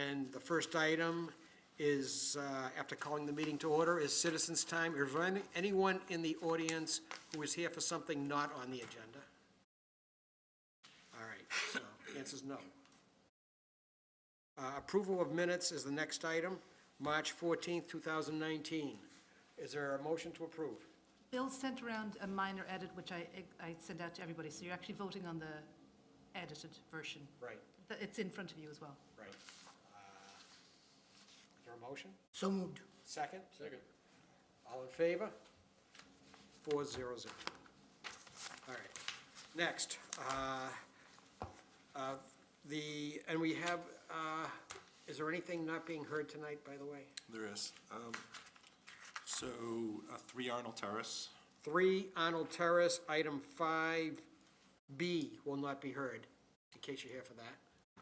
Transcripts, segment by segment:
And the first item is, after calling the meeting to order, is citizens' time. Is there anyone in the audience who is here for something not on the agenda? All right, so the answer is no. Approval of minutes is the next item, March 14th, 2019. Is there a motion to approve? Bill sent around a minor edit, which I sent out to everybody, so you're actually voting on the edited version. Right, It's in front of you as well. right. Is there a motion? So moved. Second? Second. All in favor? 400. All right. Next, and we have, is there anything not being heard tonight, by the way? There is. So, 3 Arnold Terrace. 3 Arnold Terrace, item 5B will not be heard, in case you're here for that.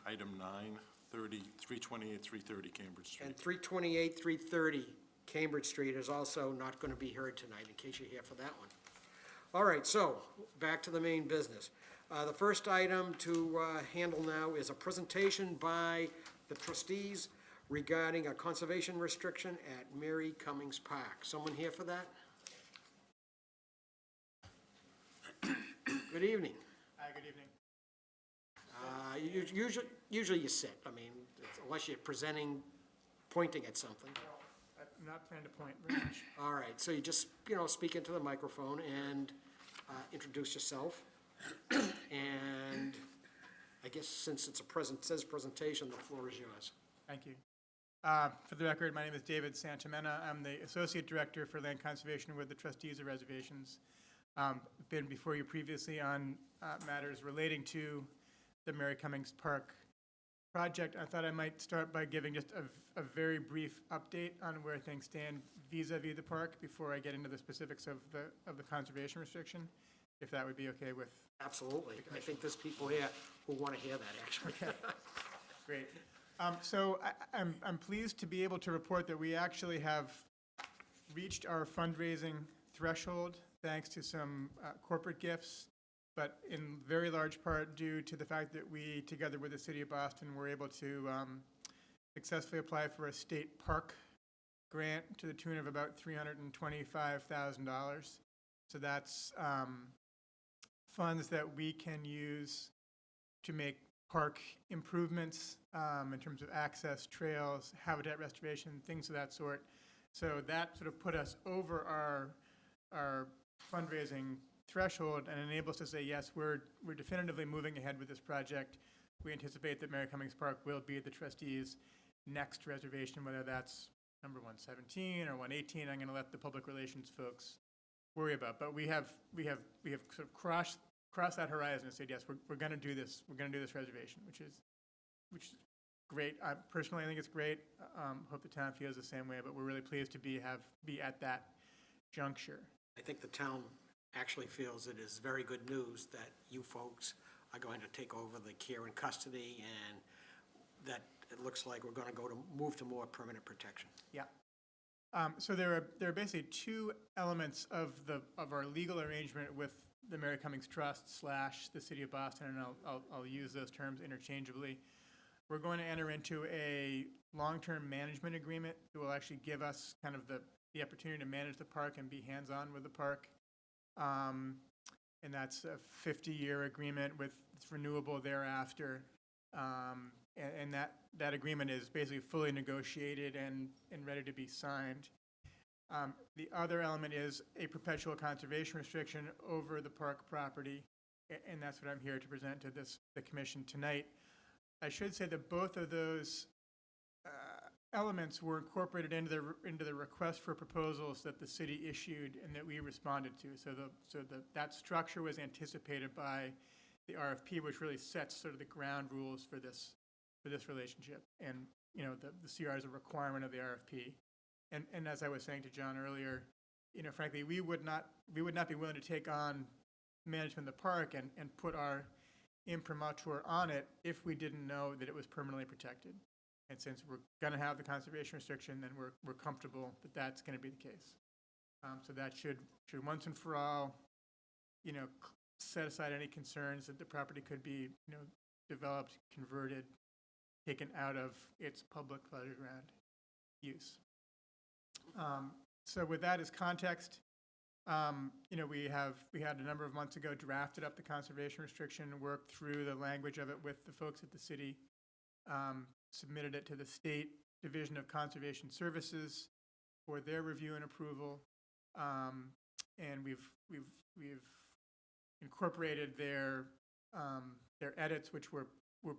Item 9, 328, 330 Cambridge Street. And 328, 330 Cambridge Street is also not going to be heard tonight, in case you're here for that one. All right, so, back to the main business. The first item to handle now is a presentation by the trustees regarding a conservation restriction at Mary Cummings Park. Someone here for that? Good evening. Hi, good evening. Usually you sit, I mean, unless you're presenting, pointing at something. I'm not planning to point very much. All right, so you just, speak into the microphone and introduce yourself. And I guess since it's says presentation, the floor is yours. Thank you. For the record, my name is David Santamena. I'm the Associate Director for Land Conservation with the Trustees of Reservations. Been before you previously on matters relating to the Mary Cummings Park project. I thought I might start by giving just a very brief update on where things stand vis-a-vis the park before I get into the specifics of the conservation restriction, if that would be okay with. Absolutely. I think there's people here who want to hear that, actually. Okay. Great. So I'm pleased to be able to report that we actually have reached our fundraising threshold thanks to some corporate gifts, but in very large part due to the fact that we, together with the City of Boston, were able to successfully apply for a state park grant to the tune of about $325,000. So that's funds that we can use to make park improvements in terms of access, trails, habitat restoration, things of that sort. So that sort of put us over our fundraising threshold and enables us to say, yes, we're definitively moving ahead with this project. We anticipate that Mary Cummings Park will be the trustees' next reservation, whether that's number 117 or 118. I'm going to let the public relations folks worry about. But we have sort of crossed that horizon and said, yes, we're going to do this. We're going to do this reservation, which is great. I personally think it's great. Hope the town feels the same way. But we're really pleased to be at that juncture. I think the town actually feels it is very good news that you folks are going to take over the care and custody, and that it looks like we're going to move to more permanent protection. Yeah. So there are basically 2 elements of our legal arrangement with the Mary Cummings Trust / the City of Boston, and I'll use those terms interchangeably. We're going to enter into a long-term management agreement that will actually give us kind of the opportunity to manage the park and be hands-on with the park. And that's a 50-year agreement with it's renewable thereafter. And that agreement is basically fully negotiated and ready to be signed. The other element is a perpetual conservation restriction over the park property, and that's what I'm here to present to the commission tonight. I should say that both of those elements were incorporated into the request for proposals that the city issued and that we responded to. That structure was anticipated by the RFP, which really sets sort of the ground rules for this relationship. And the CR is a requirement of the RFP. And as I was saying to John earlier, frankly, we would not be willing to take on management of the park and put our imprimatur on it if we didn't know that it was permanently protected. And since we're going to have the conservation restriction, then we're comfortable that that's going to be the case. So that should once and for all, set aside any concerns that the property could be, developed, converted, taken out of its public pleasure ground use. So with that as context, we had a number of months ago drafted up the conservation restriction, worked through the language of it with the folks at the city, submitted it to the State Division of Conservation Services for their review and approval. And we've incorporated their edits, which were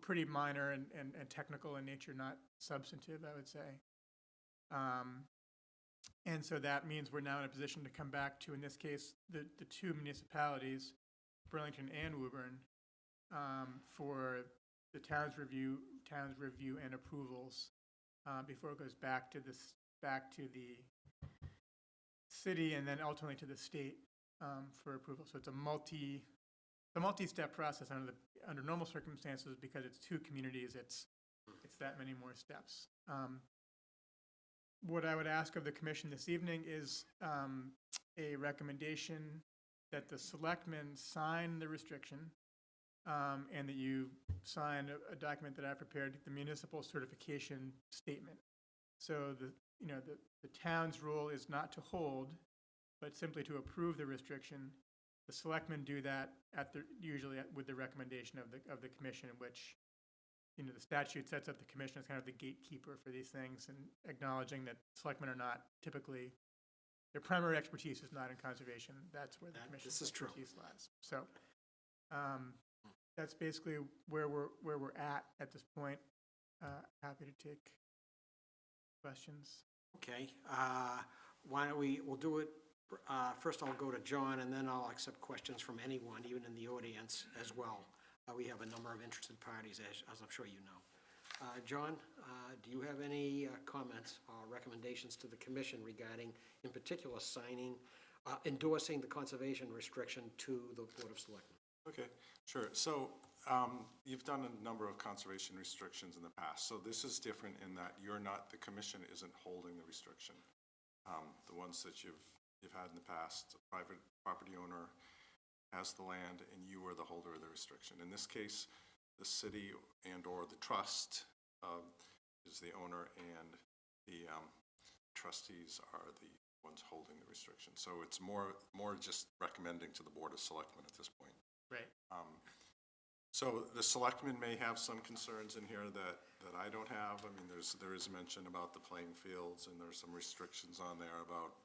pretty minor and technical in nature, not substantive, I would say. And so that means we're now in a position to come back to, in this case, the two municipalities, Burlington and Woburn, for the town's review and approvals before it goes back to the city and then ultimately to the state for approval. So it's a multi-step process under normal circumstances. Because it's two communities, it's that many more steps. What I would ask of the commission this evening is a recommendation that the selectmen sign the restriction and that you sign a document that I prepared, the municipal certification statement. So the town's role is not to hold, but simply to approve the restriction. The selectmen do that usually with the recommendation of the commission, in which the statute sets up the commission as kind of the gatekeeper for these things, and acknowledging that selectmen are not typically, their primary expertise is not in conservation. That's where the commission's expertise lies. So that's basically where we're at this point. Happy to take questions. Okay, why don't we'll do it, first I'll go to John, and then I'll accept questions from anyone, even in the audience as well. We have a number of interested parties, as I'm sure you know. John, do you have any comments or recommendations to the commission regarding, in particular, endorsing the conservation restriction to the Board of Selectmen? Okay, sure. So you've done a number of conservation restrictions in the past. So this is different in that the commission isn't holding the restriction. The ones that you've had in the past, a private property owner has the land and you are the holder of the restriction. In this case, the city or the trust is the owner, and the trustees are the ones holding the restriction. So it's more just recommending to the Board of Selectmen at this point. Right. So the selectmen may have some concerns in here that I don't have. I mean, there is mention about the playing fields, and there's some restrictions on there about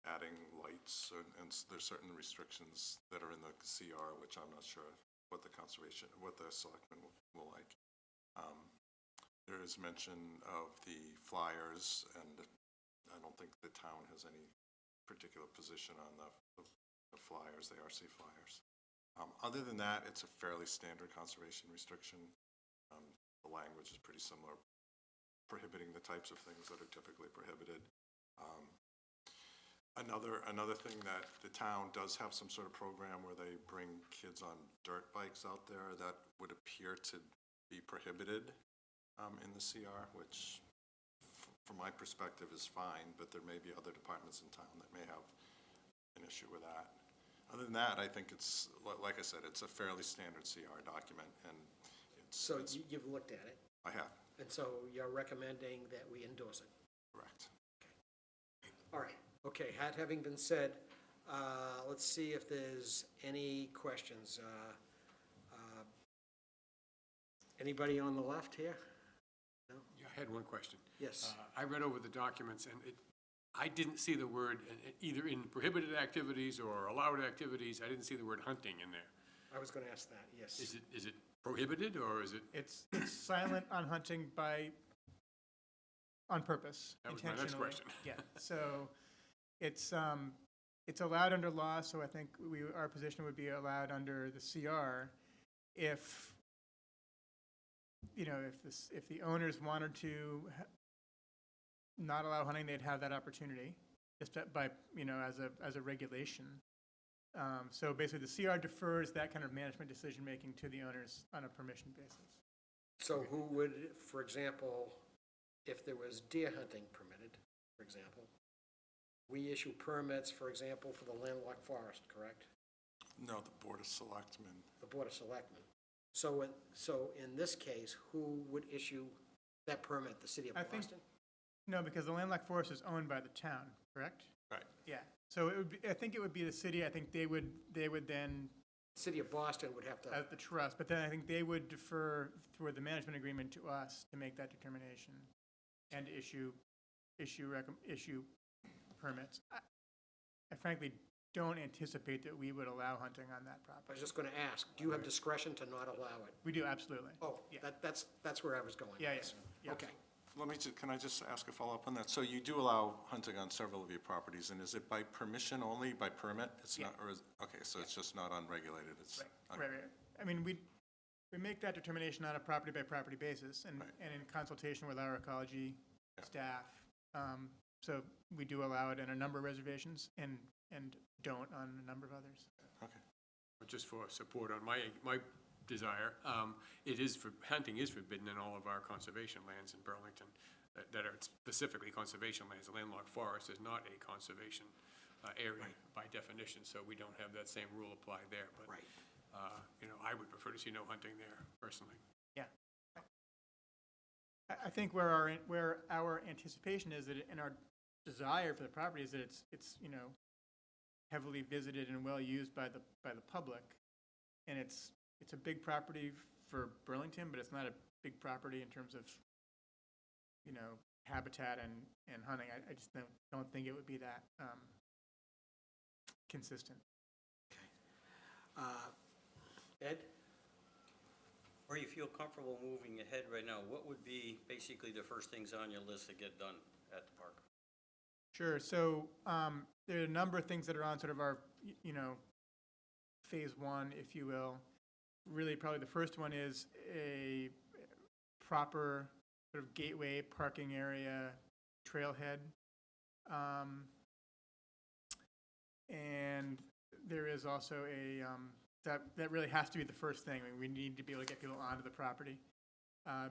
adding lights, and there's certain restrictions that are in the CR, which I'm not sure what the selectmen will like. There is mention of the flyers, and I don't think the town has any particular position on the flyers, the RC flyers. Other than that, it's a fairly standard conservation restriction. The language is pretty similar, prohibiting the types of things that are typically prohibited. Another thing that the town does have some sort of program where they bring kids on dirt bikes out there that would appear to be prohibited in the CR, which from my perspective is fine, but there may be other departments in town that may have an issue with that. Other than that, I think it's, like I said, it's a fairly standard CR document, and So you've looked at it, I have, and so you're recommending that we endorse it? correct. All right, okay, that having been said, let's see if there's any questions. Anybody on the left here? No? Yeah, I had one question. Yes. I read over the documents, and I didn't see the word, either in prohibited activities or allowed activities, I didn't see the word hunting in there. I was going to ask that, yes. Is it prohibited, or is it? It's silent on hunting on purpose, That was my intentionally. next question. Yeah, so it's allowed under law, so I think our position would be allowed under the CR if, if the owners wanted to not allow hunting, they'd have that opportunity, just by, as a regulation. So basically, the CR defers that kind of management decision-making to the owners on a permission basis. So who would, for example, if there was deer hunting permitted, for example, we issue permits, for example, for the landlocked forest, correct? No, the Board of Selectmen. The Board of Selectmen. So in this case, who would issue that permit, the city of I think- Boston? No, because the landlocked forest is owned by the town, correct? Right. Yeah, so it would be, I think it would be the city, I think they would then, City of Boston would have to, as the trust, but then I think they would defer through the management agreement to us to make that determination and issue permits. I frankly don't anticipate that we would allow hunting on that I property. was just gonna ask, do you have discretion to not allow it? We do, absolutely. Oh, Yeah. that's where I was going. Yeah, Yes. yeah. Okay. Can I just ask a follow-up on that? So you do allow hunting on several of your properties, and is it by permission only, by permit? It's Yeah. not, or is, okay, so it's just not unregulated, it's. okay. Right. I mean, we make that determination on a property-by-property basis and, Right. and in consultation with our ecology Yeah. staff. So we do allow it in a number of reservations and don't on a number of others. Okay. Just for support on my desire, hunting is forbidden in all of our conservation lands in Burlington that are specifically conservation lands. The landlocked forest is not a conservation area by definition, so we don't have that same rule applied there. But, Right. I would prefer to see no hunting there personally. Yeah. I think where our anticipation is that, and our desire for the property is that it's heavily visited and well used by the public. And it's a big property for Burlington, but it's not a big property in terms of, habitat and hunting. I just don't think it would be that consistent. Ed? Where you feel comfortable moving ahead right now, what would be basically the first things on your list to get done at the park? Sure. So there are a number of things that are on sort of our, phase one, if you will. Really, probably the first one is a proper sort of gateway parking area trailhead. And there is also that really has to be the first thing. I mean, we need to be able to get people onto the property.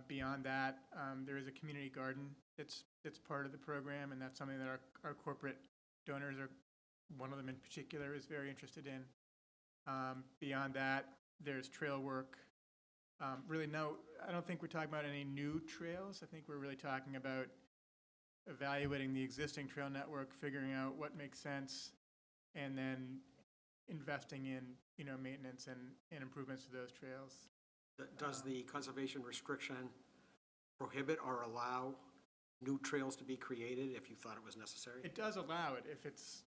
Beyond that, there is a community garden that's part of the program, and that's something that our corporate donors one of them in particular is very interested in. Beyond that, there's trail work. Really, no, I don't think we're talking about any new trails. I think we're really talking about evaluating the existing trail network, figuring out what makes sense, and then investing in, maintenance and improvements to those trails. Does the conservation restriction prohibit or allow new trails to be created if you thought it was necessary? It does allow it if it's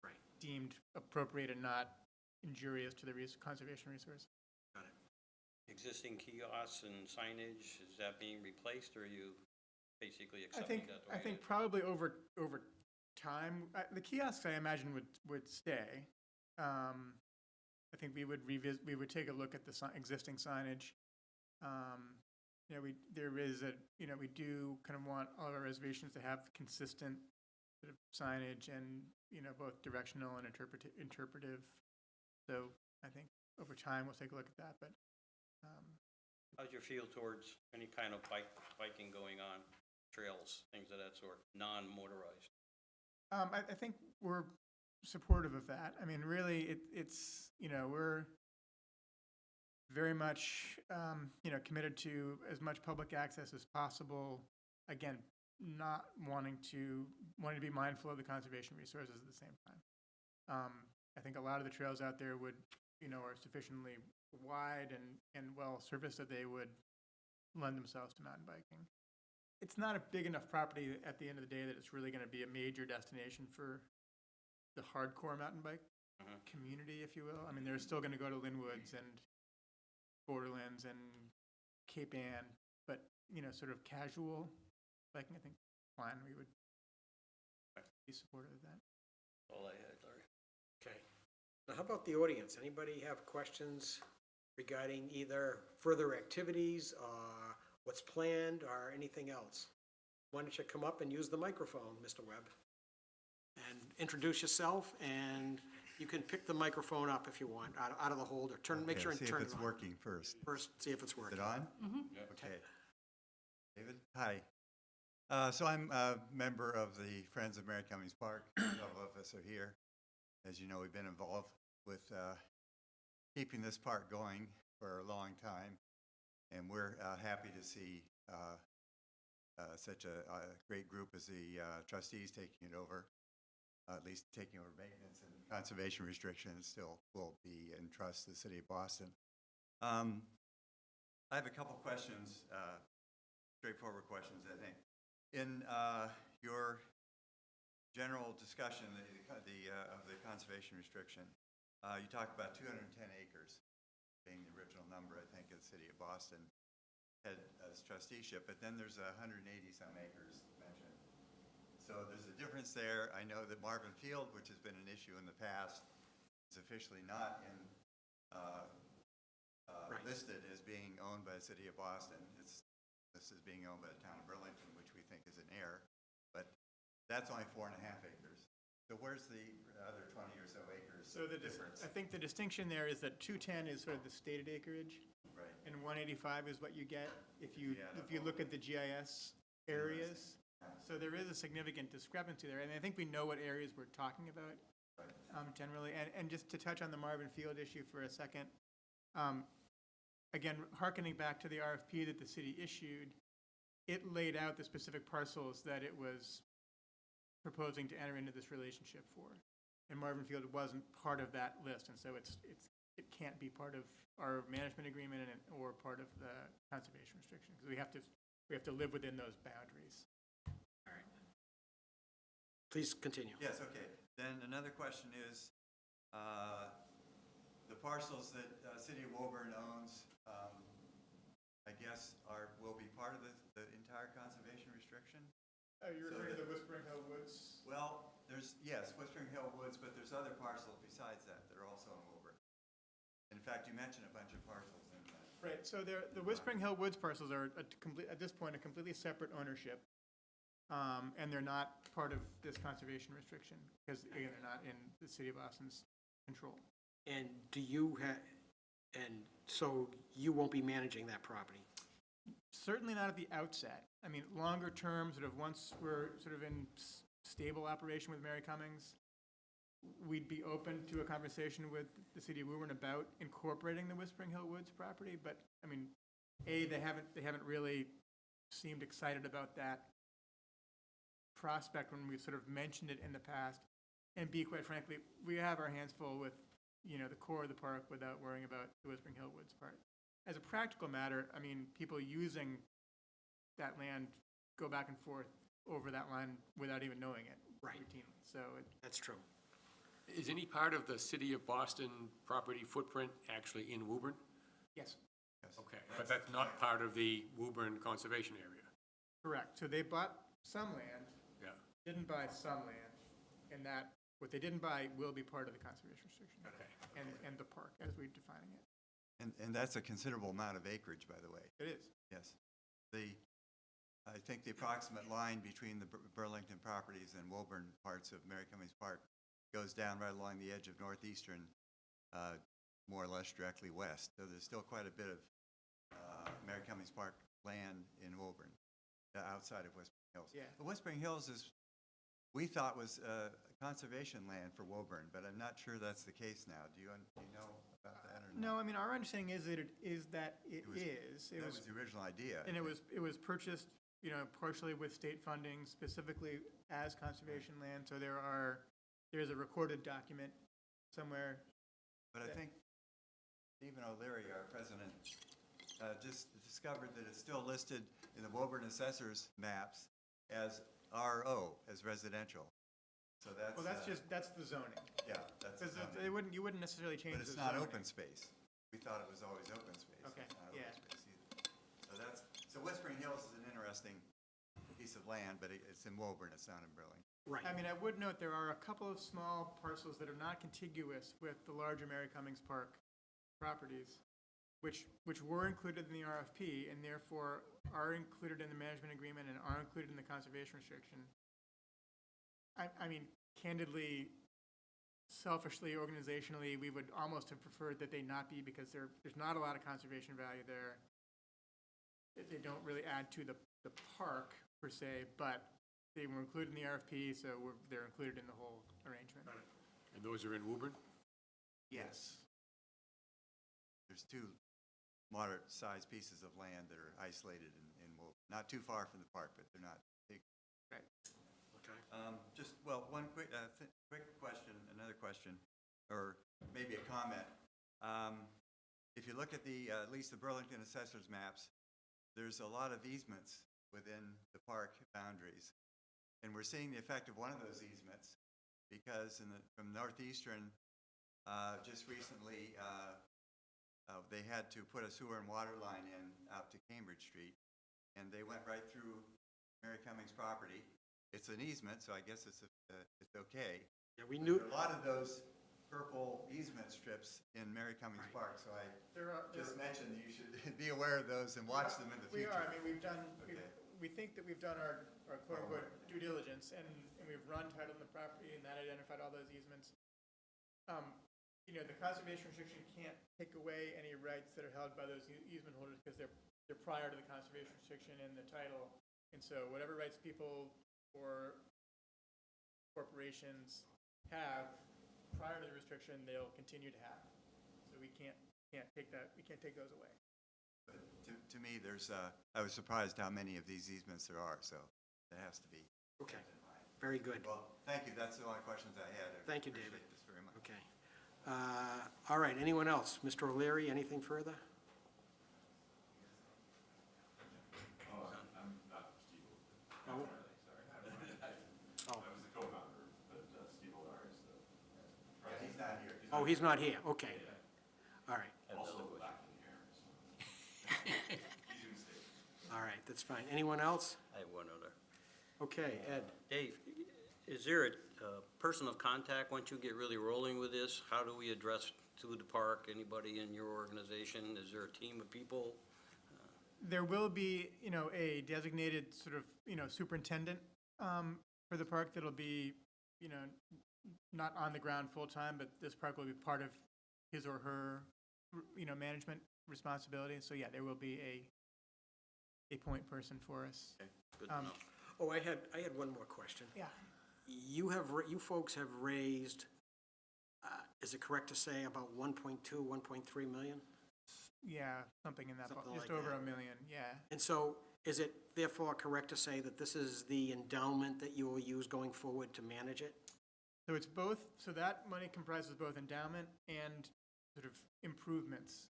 Right. deemed appropriate and not injurious to the conservation resource. Got it. Existing kiosks and signage, is that being replaced, or are you basically accepting that the way I it think is? probably over time, the kiosks I imagine would stay. I think we would take a look at the existing signage. We do kind of want all of our reservations to have consistent sort of signage and, both directional and interpretive. So I think over time, we'll take a look at that, but, How's your feel towards any kind of biking going on, trails, things of that sort, non-motorized? I think we're supportive of that. I mean, really, it's, we're very much, committed to as much public access as possible. Again, not wanting to be mindful of the conservation resources at the same time. I think a lot of the trails out there would, are sufficiently wide and well serviced that they would lend themselves to mountain biking. It's not a big enough property at the end of the day that it's really going to be a major destination for the hardcore mountain bike community, if you will. I mean, they're still going to go to Linwoods and Borderlands and Cape Ann, but, sort of casual biking, I think, fine, we would be supportive of that. All I had, Larry. Okay. Now, how about the audience? Anybody have questions regarding either further activities, or what's planned, or anything else? Why don't you come up and use the microphone, Mr. Webb? And introduce yourself, and you can pick the microphone up if you want, out of the holder. Make sure and turn it on. See if it's working first. First, see if it's Is working. it on? Yeah. Okay. David? Hi. So I'm a member of the Friends of Mary Cummings Park. Several of us are here. As you know, we've been involved with keeping this park going for a long time. And we're happy to see such a great group as the trustees taking it over, at least taking over maintenance and conservation restrictions still will be in trust the city of Boston. I have a couple questions, straightforward questions, I think. In your general discussion of the conservation restriction, you talked about 210 acres being the original number, I think, of the city of Boston had as trusteeship, but then there's 180 some acres mentioned. So there's a difference there. I know that Marvin Field, which has been an issue in the past, is officially not in, Right. listed as being owned by the city of Boston. This is being owned by the town of Burlington, which we think is an error, but that's only 4.5 acres. So where's the other 20 or so acres So difference? I think the distinction there is that 210 is sort of the stated acreage, Right. and 185 is what you get if you Yeah, look at the GIS areas. So there is a significant discrepancy there, and I think we know what areas we're talking about generally. And just to touch on the Marvin Field issue for a second, again, hearkening back to the RFP that the city issued, it laid out the specific parcels that it was proposing to enter into this relationship for. And Marvin Field wasn't part of that list, and so it can't be part of our management agreement or part of the conservation restriction, because we have to live within those boundaries. All right. Please continue. Yes, okay. Then another question is, the parcels that City of Woburn owns, I guess will be part of the entire conservation restriction? Are you So referring to that- the Whispering Hill Woods? Well, yes, Whispering Hill Woods, but there's other parcels besides that that are also in Woburn. In fact, you mentioned a bunch of parcels in that. Right, so the Whispering Hill Woods parcels are at this point, a completely separate ownership. And they're not part of this conservation restriction, because again, they're not in the city of Boston's control. And and so you won't be managing that property? Certainly not at the outset. I mean, longer term, sort of once we're sort of in stable operation with Mary Cummings, we'd be open to a conversation with the city of Woburn about incorporating the Whispering Hill Woods property, but, I mean, they haven't really seemed excited about that prospect when we've sort of mentioned it in the past. And B, quite frankly, we have our hands full with, the core of the park without worrying about the Whispering Hill Woods part. As a practical matter, I mean, people using that land go back and forth over that line without even knowing it Right. routinely. So That's true. Is any part of the city of Boston property footprint actually in Woburn? yes, Yes. Okay, but that's not part of the Woburn Conservation Area? correct. So they bought some land, Yeah, didn't buy some land, and that, what they didn't buy will be part of the conservation restriction. okay. And the park, as we're defining it. And that's a considerable amount of acreage, by the way. It is. Yes. I think the approximate line between the Burlington properties and Woburn parts of Mary Cummings Park goes down right along the edge of northeastern, more or less directly west. So there's still quite a bit of Mary Cummings Park land in Woburn, outside of Whispering Hills. Yeah. The Whispering Hills we thought was conservation land for Woburn, but I'm not sure that's the case now. Do you know about that or No, not? I mean, our understanding is that it is. That was the original idea. And it was purchased, partially with state funding, specifically as conservation land. So there's a recorded document somewhere. But I think Stephen O'Leary, our president, just discovered that it's still listed in the Woburn Assessor's maps as RO, as residential. So that's. Well, that's the zoning. Yeah, that's the Because zoning. you wouldn't necessarily change But the it's not zoning. open space. We thought it was always open space. Okay, It's not yeah. open space either. So Whispering Hills is an interesting piece of land, but it's in Woburn, it's not in Burlington. Right. I mean, I would note there are a couple of small parcels that are not contiguous with the larger Mary Cummings Park properties, which were included in the RFP and therefore are included in the management agreement and are included in the conservation restriction. I mean, candidly, selfishly, organizationally, we would almost have preferred that they not be, because there's not a lot of conservation value there. They don't really add to the park per se, but they were included in the RFP, so they're included in the whole arrangement. And those are in Woburn? Yes. There's two moderate-sized pieces of land that are isolated and will, not too far from the park, but they're not big. Okay. Just, well, one quick, quick question, another question, or maybe a comment. If you look at at least the Burlington Assessor's maps, there's a lot of easements within the park boundaries. And we're seeing the effect of one of those easements because from Northeastern, just recently, they had to put a sewer and water line in out to Cambridge Street, and they went right through Mary Cummings' property. It's an easement, so I guess it's okay. Yeah, we knew, There are a lot of those purple easement strips in Mary Cummings Park, so I just mentioned that you should be aware of those and watch them in the We future. are, I mean, Okay. we think that we've done our quote-unquote due diligence, and we've run title on the property, and that identified all those easements. You know, the conservation restriction can't take away any rights that are held by those easement holders, because they're prior to the conservation restriction and the title. And so whatever rights people or corporations have prior to the restriction, they'll continue to have. So we can't take those away. But to me, I was surprised how many of these easements there are, so that has to be. okay, very good. Well, thank you, that's the only questions I had. Thank you, Appreciate David. this very much. Okay. All right, anyone else? Mr. O'Leary, anything further? Oh, I was the co-founder, but Steve O'Leary is the Yeah, he's not here. oh, he's not here, okay. All right, also back in here, so. He's in state. all right, that's fine. Anyone else? I have one other. Okay, Ed. Dave, is there a person of contact once you get really rolling with this? How do we address to the park, anybody in your organization? Is there a team of people? There will be, you know, a designated sort of, you know, superintendent for the park that'll be, you know, not on the ground full-time, but this park will be part of his or her, you know, management responsibility. So, yeah, there will be a point person for us. Okay, good to know. Oh, I had one more question. Yeah. You folks have raised, is it correct to say about 1.2, 1.3 million? Yeah, something in that, Something just like over that. $1 million, yeah. And so is it therefore correct to say that this is the endowment that you will use going forward to manage it? So it's both, so that money comprises both endowment and sort of improvements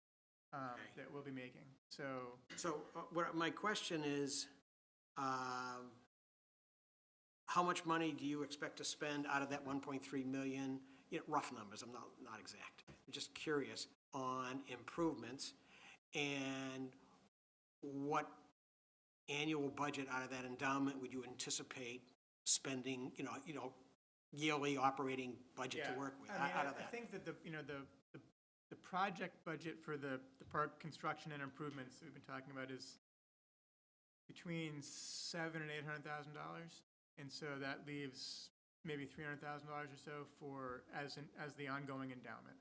that we'll be making. So, So my question is, how much money do you expect to spend out of that 1.3 million? You know, rough numbers, I'm not exact. I'm just curious on improvements, and what annual budget out of that endowment would you anticipate spending, you know, yearly operating budget to yeah, work with I mean, out of I that? think that the project budget for the park construction and improvements that we've been talking about is between $700,000 and $800,000. And so that leaves maybe $300,000 or so for, as the ongoing endowment.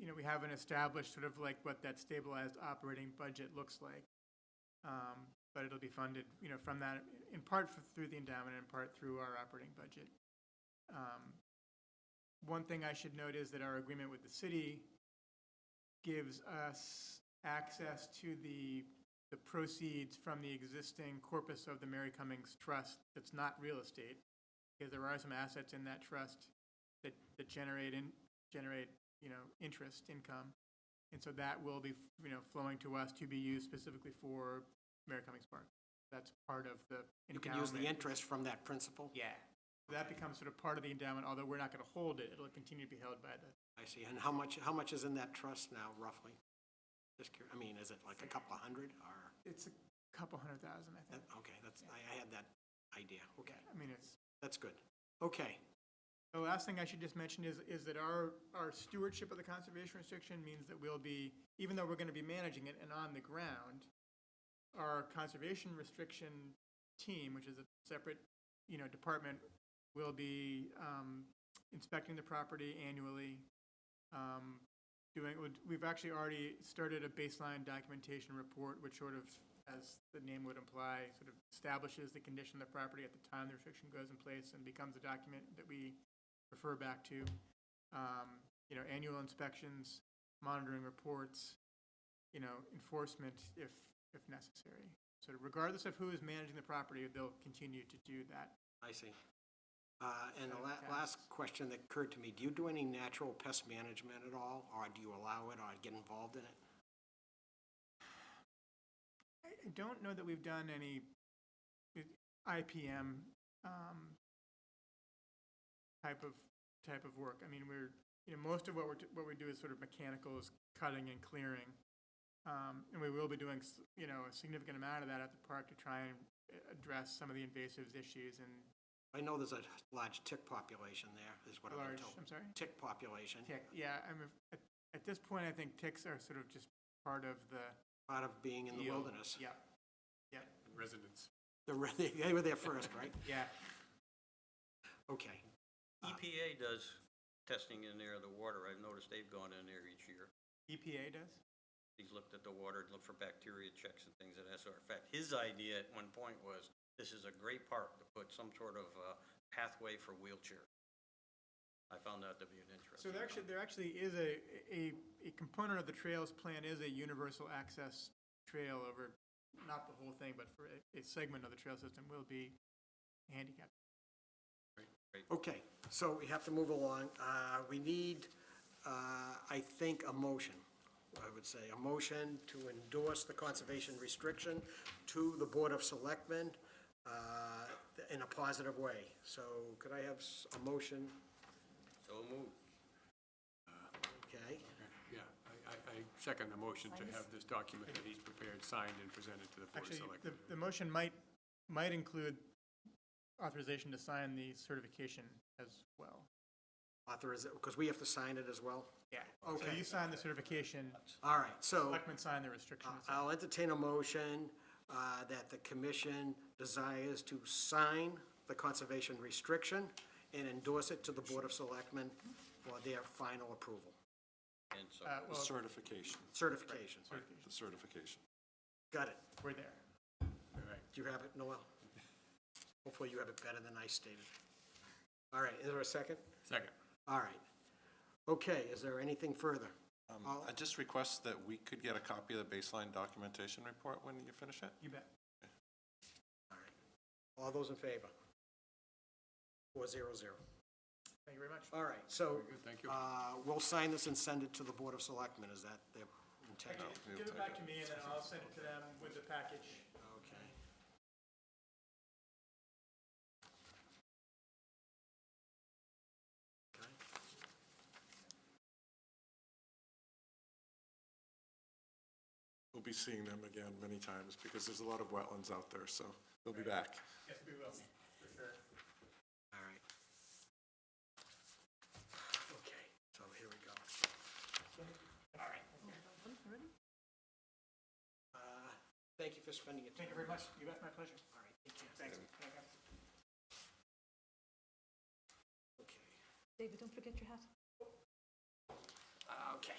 You know, we haven't established sort of like what that stabilized operating budget looks like. But it'll be funded, you know, from that, in part through the endowment and in part through our operating budget. One thing I should note is that our agreement with the city gives us access to the proceeds from the existing corpus of the Mary Cummings Trust that's not real estate, because there are some assets in that trust that generate, you know, interest income. And so that will be, you know, flowing to us to be used specifically for Mary Cummings Park. That's part of the endowment. You can use the interest from that principal? Yeah. So that becomes sort of part of the endowment, although we're not going to hold it. It'll continue to be held by the, I see. And how much is in that trust now, roughly? Just curious, I mean, is it like a couple of hundred, or? it's a couple $100,000, I think. Okay, I had that idea, okay. I mean, it's, That's good. Okay, the last thing I should just mention is that our stewardship of the conservation restriction means that we'll be, even though we're going to be managing it and on the ground, our conservation restriction team, which is a separate, you know, department, will be inspecting the property annually. We've actually already started a baseline documentation report, which sort of, as the name would imply, sort of establishes the condition of the property at the time the restriction goes in place and becomes a document that we refer back to. You know, annual inspections, monitoring reports, enforcement if necessary. So regardless of who is managing the property, they'll continue to do that. I see. And the last question that occurred to me, do you do any natural pest management at all, or do you allow it or get involved in it? I don't know that we've done any IPM type of work. I mean, most of what we do is sort of mechanical, is cutting and clearing. And we will be doing, a significant amount of that at the park to try and address some of the invasive issues and I know there's a large tick population there, is what I've been large, told. I'm sorry? Tick population, Tick, yeah, at this point, I think ticks are sort of just part of the part of being in the deal. wilderness. Yeah, yeah, Residents. They were there first, right? yeah. Okay. EPA does testing in there of the water. I've noticed they've gone in there each year. EPA does? He's looked at the water, looked for bacteria checks and things of that sort. In fact, his idea at one point was, this is a great park to put some sort of pathway for wheelchair. I found that to be an interesting. So there actually is a component of the trails plan is a universal access trail over, not the whole thing, but for a segment of the trail system will be handicapped. Okay, so we have to move along. We need, I think, a motion. I would say a motion to endorse the conservation restriction to the Board of Selectmen in a positive way. So could I have a motion? So moved. Okay, Yeah, I second the motion to have this document that he's prepared, signed, and presented to the Board of Actually, Selectmen. the motion might include authorization to sign the certification as well. authorize it, because we have to sign it as well? Yeah. So Okay. you sign the certification, All right, so selectmen sign the restrictions. I'll entertain a motion that the commission desires to sign the conservation restriction and endorse it to the Board of Selectmen for their final approval, And so, The Well, certification, certification. the certification. Got it. we're there. All right. Do you have it, Noel? Hopefully you have it better than I stated. All right, is there a second? Second. All right. Okay, is there anything further? I just request that we could get a copy of the baseline documentation report when you finish it. You bet. All right. All those in favor? 400. Thank you very much. All right, so Good, thank you. we'll sign this and send it to the Board of Selectmen, is that their intent? Give it back to me, and then I'll send it to them with the package. Okay. Okay. We'll be seeing them again many times because there's a lot of wetlands out there, so they'll be back. Yes, we will, for sure. All right. Okay, so here we go. All right. Thank you for spending your time. Thank you very much. You bet, my pleasure. All right, take care. Thanks. Okay. David, don't forget your hat. Okay.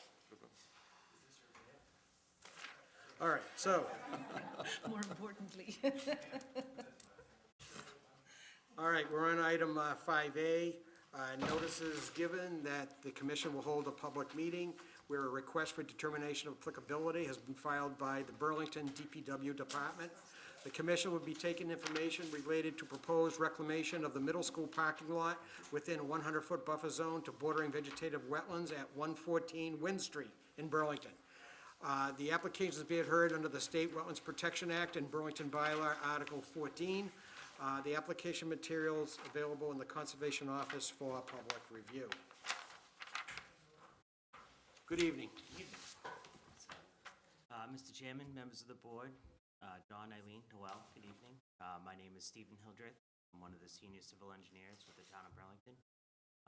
All right, so, More importantly. all right, we're on item 5A. Notices given that the commission will hold a public meeting where a request for determination of applicability has been filed by the Burlington DPW Department. The commission will be taking information related to proposed reclamation of the middle school parking lot within a 100-foot buffer zone to bordering vegetative wetlands at 114 Wynn Street in Burlington. The application is being heard under the State Wetlands Protection Act and Burlington Bylaw Article 14. The application materials available in the Conservation Office for public review. Good evening. Mr. Chairman, members of the board, John, Eileen, Noel, good evening. My name is Stephen Hildreth. I'm one of the senior civil engineers with the town of Burlington.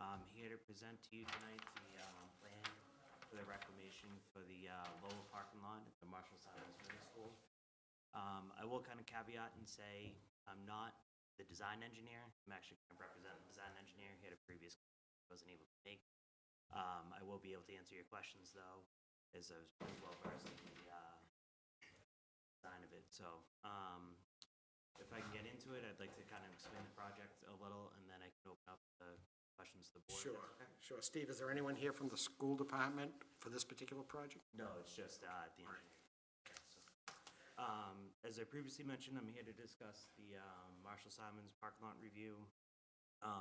I'm here to present to you tonight the plan for the reclamation for the lower parking lot at the Marshall Simons Middle School. I will kind of caveat and say I'm not the design engineer. I'm actually going to represent the design engineer. He had a previous wasn't able to make. I will be able to answer your questions though, as I was pretty well versed in the design of it. So if I can get into it, I'd like to kind of explain the project a little, and then I can open up the questions to the board. if Sure, that's okay. sure. Steve, is there anyone here from the school department for this particular project? No, it's just the engineering. As I previously mentioned, I'm here to discuss the Marshall Simons parking lot review.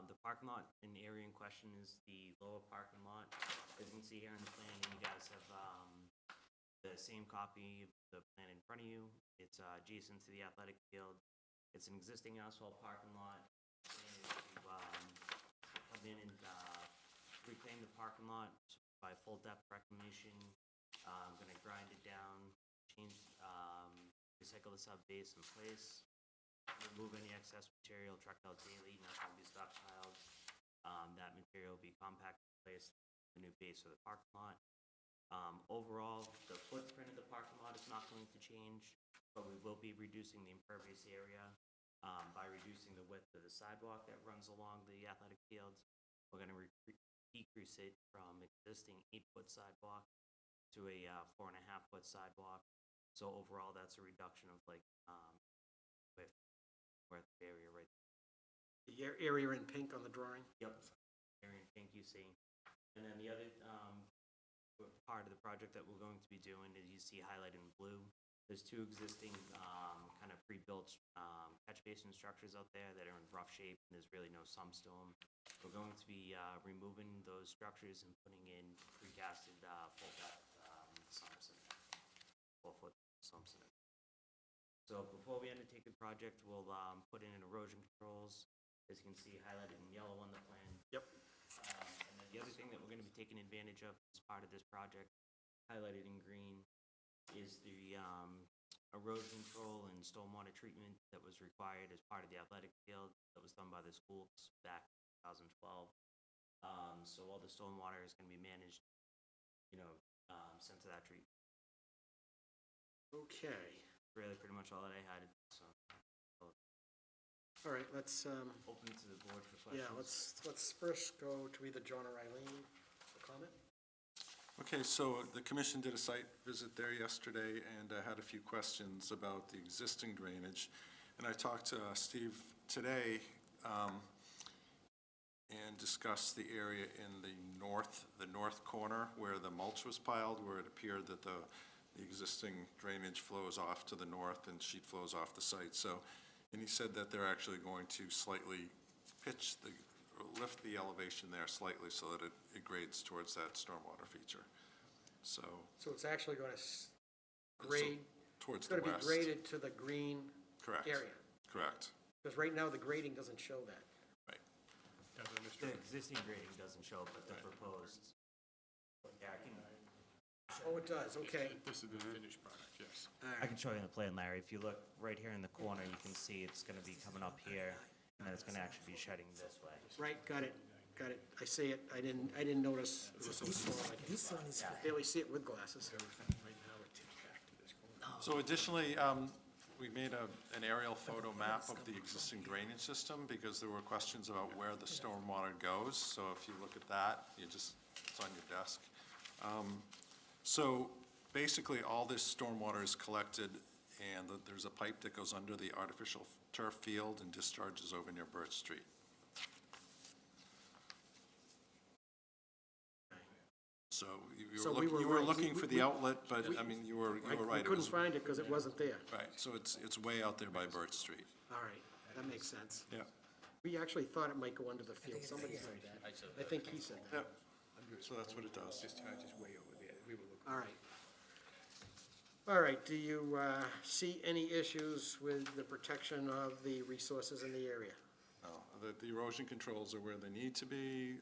The parking lot in the area in question is the lower parking lot. As you can see here in the plan, you guys have the same copy of the plan in front of you. It's adjacent to the athletic field. It's an existing asphalt parking lot. And to come in and reclaim the parking lot by full depth reclamation. I'm gonna grind it down, change, recycle the sub base in place, remove any excess material trucked out daily, not gonna be stockpiled. That material will be compacted in place, the new base of the parking lot. Overall, the footprint of the parking lot is not going to change, but we will be reducing the impervious area by reducing the width of the sidewalk that runs along the athletic fields. We're gonna decrease it from existing 8-foot sidewalk to a 4.5-foot sidewalk. So overall, that's a reduction of like width area right. The area in pink on the drawing? Yep. Area in pink you see. And then the other part of the project that we're going to be doing is you see highlighted in blue. There's 2 existing kind of pre-built catch basin structures out there that are in rough shape, and there's really no sumps to them. We're going to be removing those structures and putting in precasted full depth sumps in it, 4-foot sumps in it. So before we undertake the project, we'll put in erosion controls, as you can see highlighted in yellow on the plan. Yep. And then the other thing that we're gonna be taking advantage of as part of this project, highlighted in green, is the erosion control and stormwater treatment that was required as part of the athletic field that was done by the schools back in 2012. So all the stormwater is gonna be managed, sent to that treatment. Okay, Really pretty much all that I had, so all right, let's, open to the board for questions. yeah, let's first go to either John or Eileen for comment. Okay, so the commission did a site visit there yesterday, and I had a few questions about the existing drainage. And I talked to Steve today and discussed the area in the north corner where the mulch was piled, where it appeared that the existing drainage flows off to the north and sheet flows off the site. So, and he said that they're actually going to slightly lift the elevation there slightly so that it grades towards that stormwater feature. So, So it's actually going to grade, towards it's the going to west. be graded to the green Correct. area. Correct, Because right now, the grading doesn't show that. right. The existing grading doesn't show, but the proposed. Yeah, Oh, it does, okay. This is the finished product, yes. I can show you on the plan, Larry. If you look right here in the corner, you can see it's gonna be coming up here, and then it's gonna actually be shedding this way. Right, got it. I see it. I didn't notice it was so small. This one is I barely see it with glasses. Right now, it tips back to this corner. So additionally, we made an aerial photo map of the existing drainage system because there were questions about where the stormwater goes. So if you look at that, it's on your desk. So basically, all this stormwater is collected, and there's a pipe that goes under the artificial turf field and discharges over near Birch Street. So So we were you were right. looking for We- the outlet, but, I mean, you were We right. It couldn't was find it because it wasn't there. right, so it's way out there by Birch Street. All right, that makes sense. Yeah, We actually thought it might go under the field. Somebody said that. I think he said that. yeah. So that's what it does. Discharge is way over there. We were looking. All right. All right, do you see any issues with the protection of the resources in the area? No, the erosion controls are where they need to be.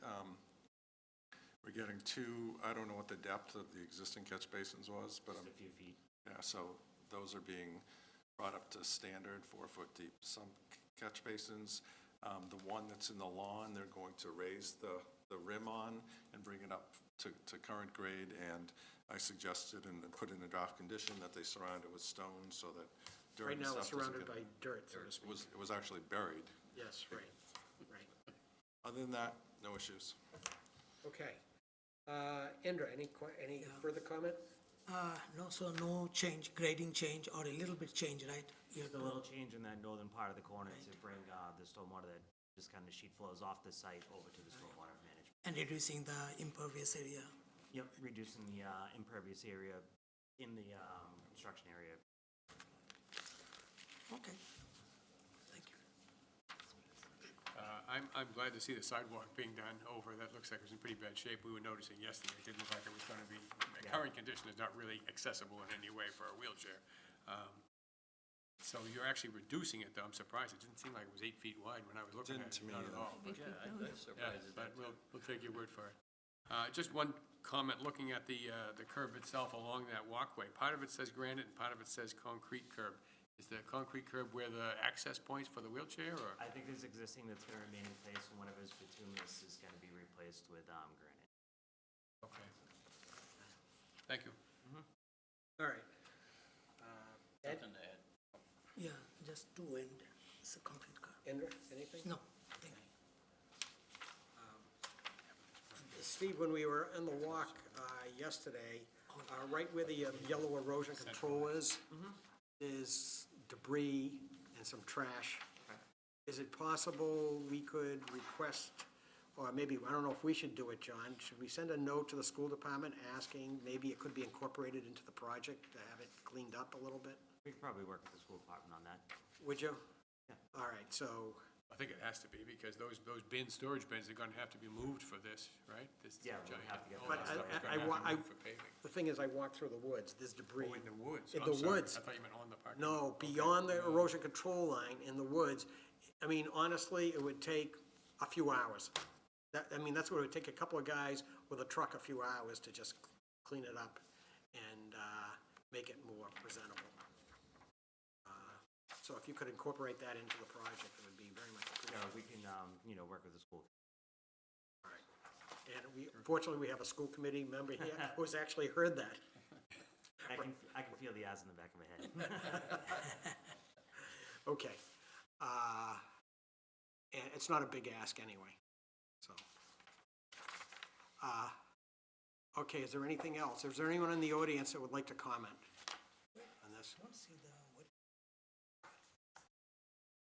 We're getting I don't know what the depth of the existing catch basins was, but, Just a few feet. yeah, so those are being brought up to standard, 4-foot deep. Some catch basins, the one that's in the lawn, they're going to raise the rim on and bring it up to current grade, and I suggested and put in a draft condition that they surround it with stone so that dirt Right and now, stuff it's doesn't surrounded get. by dirt, so to It speak. was actually buried. Yes, right. Other than that, no issues. Okay. Indra, any further comment? No, so no change, grading change or a little bit change, right? Just a little change in that northern part of the corner to bring the stormwater that just kind of sheet flows off the site over to the stormwater management. And reducing the impervious area. Yep, reducing the impervious area in the construction area. Okay. Thank you. I'm glad to see the sidewalk being done over. That looks like it was in pretty bad shape. We were noticing yesterday. It didn't look like it was going to be, current condition is not really accessible in any way for a wheelchair. So you're actually reducing it, though. I'm surprised. It didn't seem like it was 8 feet wide when I was looking at Didn't it. to me Not at either. all. Yeah, I was Yeah, surprised at but that. we'll take your word for it. Just one comment, looking at the curb itself along that walkway. Part of it says granite and part of it says concrete curb. Is the concrete curb where the access points for the wheelchair, or? I think there's existing that's going to remain in place, and one of his bituminous is going to be replaced with granite. Okay. Thank you. All right. Ed, Nothing to add. Yeah, just two end, it's a concrete car. Indra, anything? No, thank you. Steve, when we were in the walk yesterday, right where the yellow erosion control is debris and some trash. Is it possible we could request, or maybe, I don't know if we should do it, John, should we send a note to the school department asking, maybe it could be incorporated into the project to have it cleaned up a little bit? We could probably work with the school department on that. Would you? Yeah. All right, so, I think it has to be, because those bins, storage bins, are gonna have to be moved for this, right? This Yeah, we'll giant- have to get all But that stuff is I gonna wa- have to move for paving. the thing is, I walked through the woods, there's debris. Oh, in the woods? In I'm the sorry. woods. I thought you meant on the parking No, lot. beyond the erosion control line in the woods. I mean, honestly, it would take a few hours. That's what it would take, a couple of guys with a truck a few hours to just clean it up and make it more presentable. So if you could incorporate that into the project, it would be very much appreciated. We can, work with the school. All right. And fortunately, we have a school committee member here who has actually heard that. I can feel the eyes in the back of my head. Okay. And it's not a big ask anyway, so. Okay, is there anything else? Is there anyone in the audience that would like to comment on this? I don't see the, what,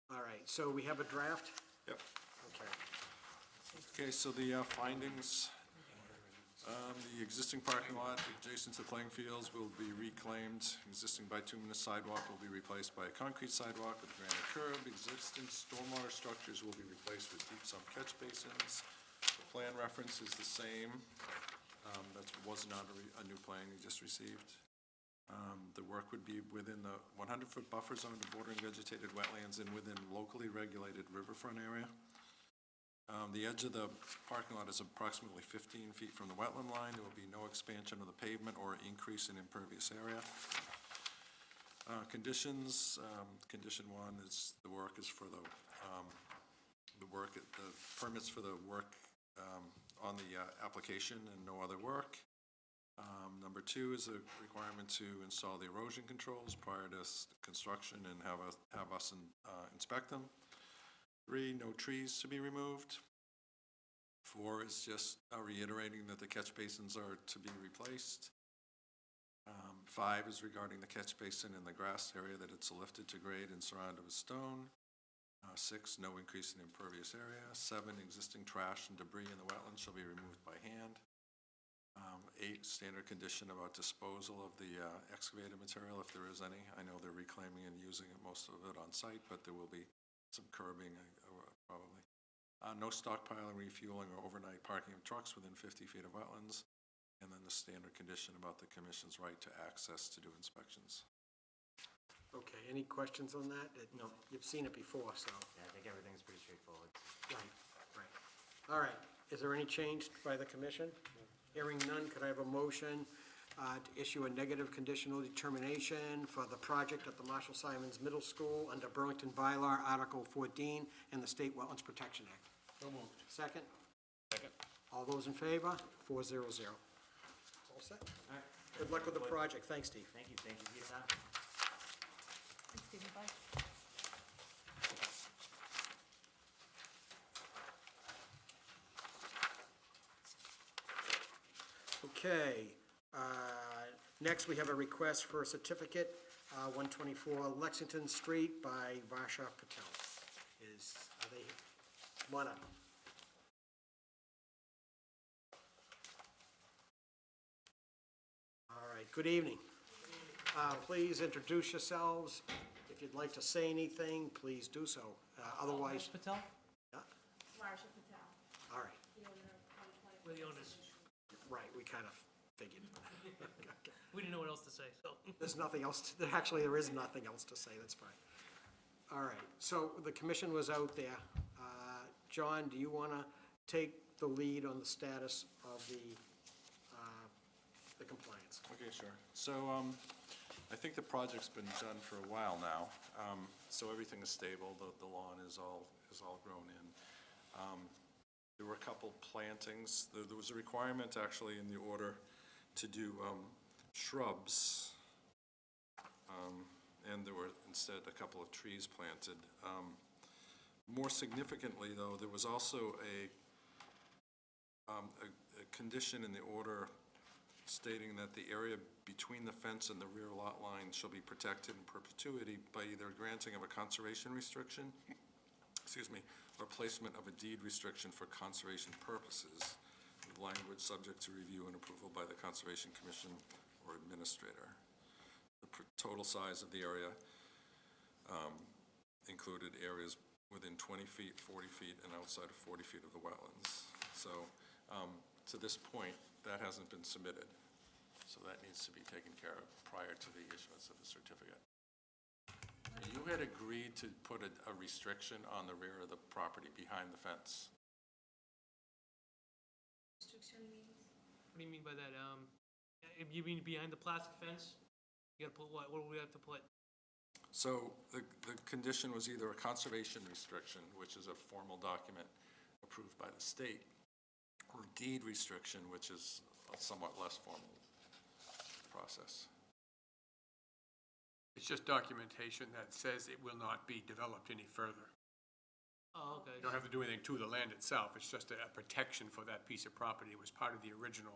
All right, so we have a draft? Yep. Okay. Okay, so the findings, the existing parking lot adjacent to the playing fields will be reclaimed. Existing bituminous sidewalk will be replaced by a concrete sidewalk with granite curb. Existing stormwater structures will be replaced with deep sump catch basins. The plan reference is the same. That was not a new plan you just received. The work would be within the 100-foot buffer zone to bordering vegetated wetlands and within locally regulated riverfront area. The edge of the parking lot is approximately 15 feet from the wetland line. There will be no expansion of the pavement or increase in impervious area. Conditions, condition one is the work is for the permits for the work on the application and no other work. Number two is a requirement to install the erosion controls prior to construction and have us inspect them. 3, no trees to be removed. 4 is just reiterating that the catch basins are to be replaced. 5 is regarding the catch basin in the grass area, that it's lifted to grade and surrounded with stone. 6, no increase in impervious area. 7, existing trash and debris in the wetlands shall be removed by hand. 8, standard condition about disposal of the excavated material, if there is any. I know they're reclaiming and using most of it on site, but there will be some curbing, probably. No stockpiling, refueling, or overnight parking of trucks within 50 feet of wetlands. And then the standard condition about the commission's right to access to do inspections. Okay, any questions on that? No. You've seen it before, so. Yeah, I think everything's pretty straightforward. Right. All right, is there any change by the commission? Hearing none, could I have a motion to issue a negative conditional determination for the project at the Marshall Simons Middle School under Burlington Bylaw Article 14 and the State Wetlands Protection Act? So moved. Second? Second. All those in favor? 400. All set? All right. Good luck with the project. Thanks, Steve. Thank you for your time. Thanks, Stephen, bye. Okay, next we have a request for a certificate, 124 Lexington Street by Varsha Patel. Are they, come on up. Good evening. Please introduce yourselves. If you'd like to say anything, please do so. Otherwise, Patel? yeah, Marsha Patel, all right, the owner of 120. We're the owners. right, we kind of figured. We didn't know what else to say, so. There's nothing else, actually, there is nothing else to say, that's fine. All right, so the commission was out there. John, do you want to take the lead on the status of the compliance? Okay, sure. So, I think the project's been done for a while now. So everything is stable, the lawn is all grown in. There were a couple plantings. There was a requirement actually in the order to do shrubs. And there were instead a couple of trees planted. More significantly, though, there was also a condition in the order stating that the area between the fence and the rear lot line shall be protected in perpetuity by either granting of a conservation restriction, or placement of a deed restriction for conservation purposes, with language subject to review and approval by the Conservation Commission or administrator. The total size of the area included areas within 20 feet, 40 feet, and outside of 40 feet of the wetlands. So, to this point, that hasn't been submitted. So that needs to be taken care of prior to the issuance of the certificate. You had agreed to put a restriction on the rear of the property behind the fence. Restriction means? What do you mean by that? If you mean behind the plastic fence? You gotta put what? What do we have to put? So the condition was either a conservation restriction, which is a formal document approved by the state, or deed restriction, which is a somewhat less formal process. It's just documentation that says it will not be developed any further. Oh, okay. You don't have to do anything to the land itself, it's just a protection for that piece of property. It was part of the original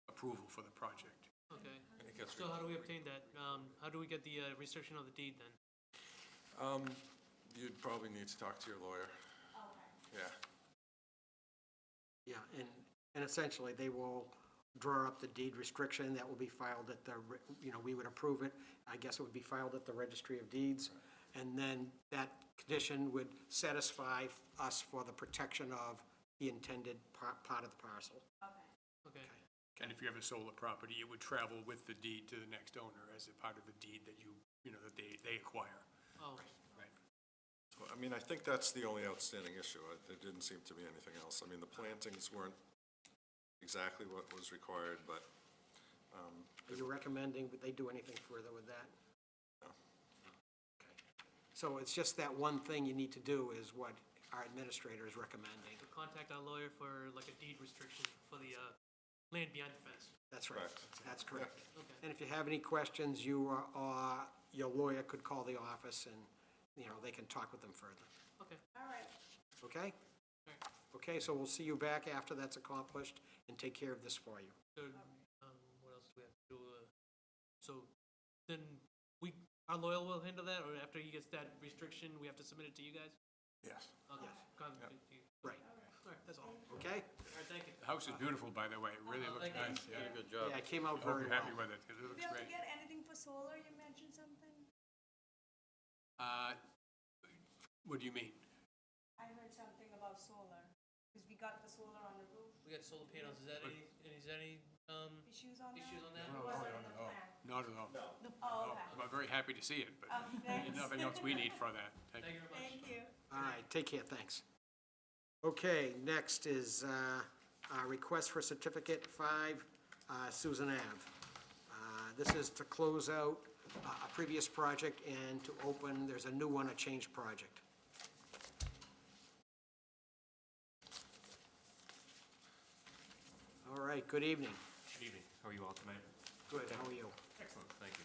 approval for the project. Okay. And it gets So how do we obtain that? How do we get the restriction of the deed then? You'd probably need to talk to your lawyer. Okay. Yeah. Yeah, and essentially, they will draw up the deed restriction that will be filed at the, we would approve it. I guess it would be filed at the Registry of Deeds. And then that condition would satisfy us for the protection of the intended part of the parcel. Okay. Okay. And if you have a solar property, it would travel with the deed to the next owner as a part of the deed that that they acquire. Oh, Right. So, I mean, I think that's the only outstanding issue. There didn't seem to be anything else. I mean, the plantings weren't exactly what was required, but, Are you recommending that they do anything further with that? No. Okay. So it's just that one thing you need to do is what our administrator is recommending. to contact our lawyer for like a deed restriction for the land behind the fence. That's right. Correct. That's correct. Okay. And if you have any questions, you or your lawyer could call the office and, they can talk with them further. Okay. All right. Okay? All right. Okay, so we'll see you back after that's accomplished and take care of this for you. So, what else do we have to do? So then our lawyer will handle that, or after he gets that restriction, we have to submit it to you guys? yes. Okay. Right. All right, that's all. All Okay? right, thank you. The house is beautiful, by the way. It really looks thank you. nice. Yeah. Good job. Yeah, it came out I hope very you're happy well. with it, 'cause it Will looks we be able to great. get anything for solar? You mentioned something? What do you mean? I heard something about solar, because we got the solar on the roof. We got solar panels. Is there any Issues on that? issues on that? It wasn't in the plan. Not at all. Oh, okay. I'm very happy to see it, but Thanks. nothing else we need for that. Thank Thank you. you very much. Thank you. All right, take care, thanks. Okay, next is request for certificate 5, Susan Ave. This is to close out a previous project and to open, there's a new one, a change project. All right, good evening. Good evening. How are you all tonight? Good, how are you? Excellent, thank you.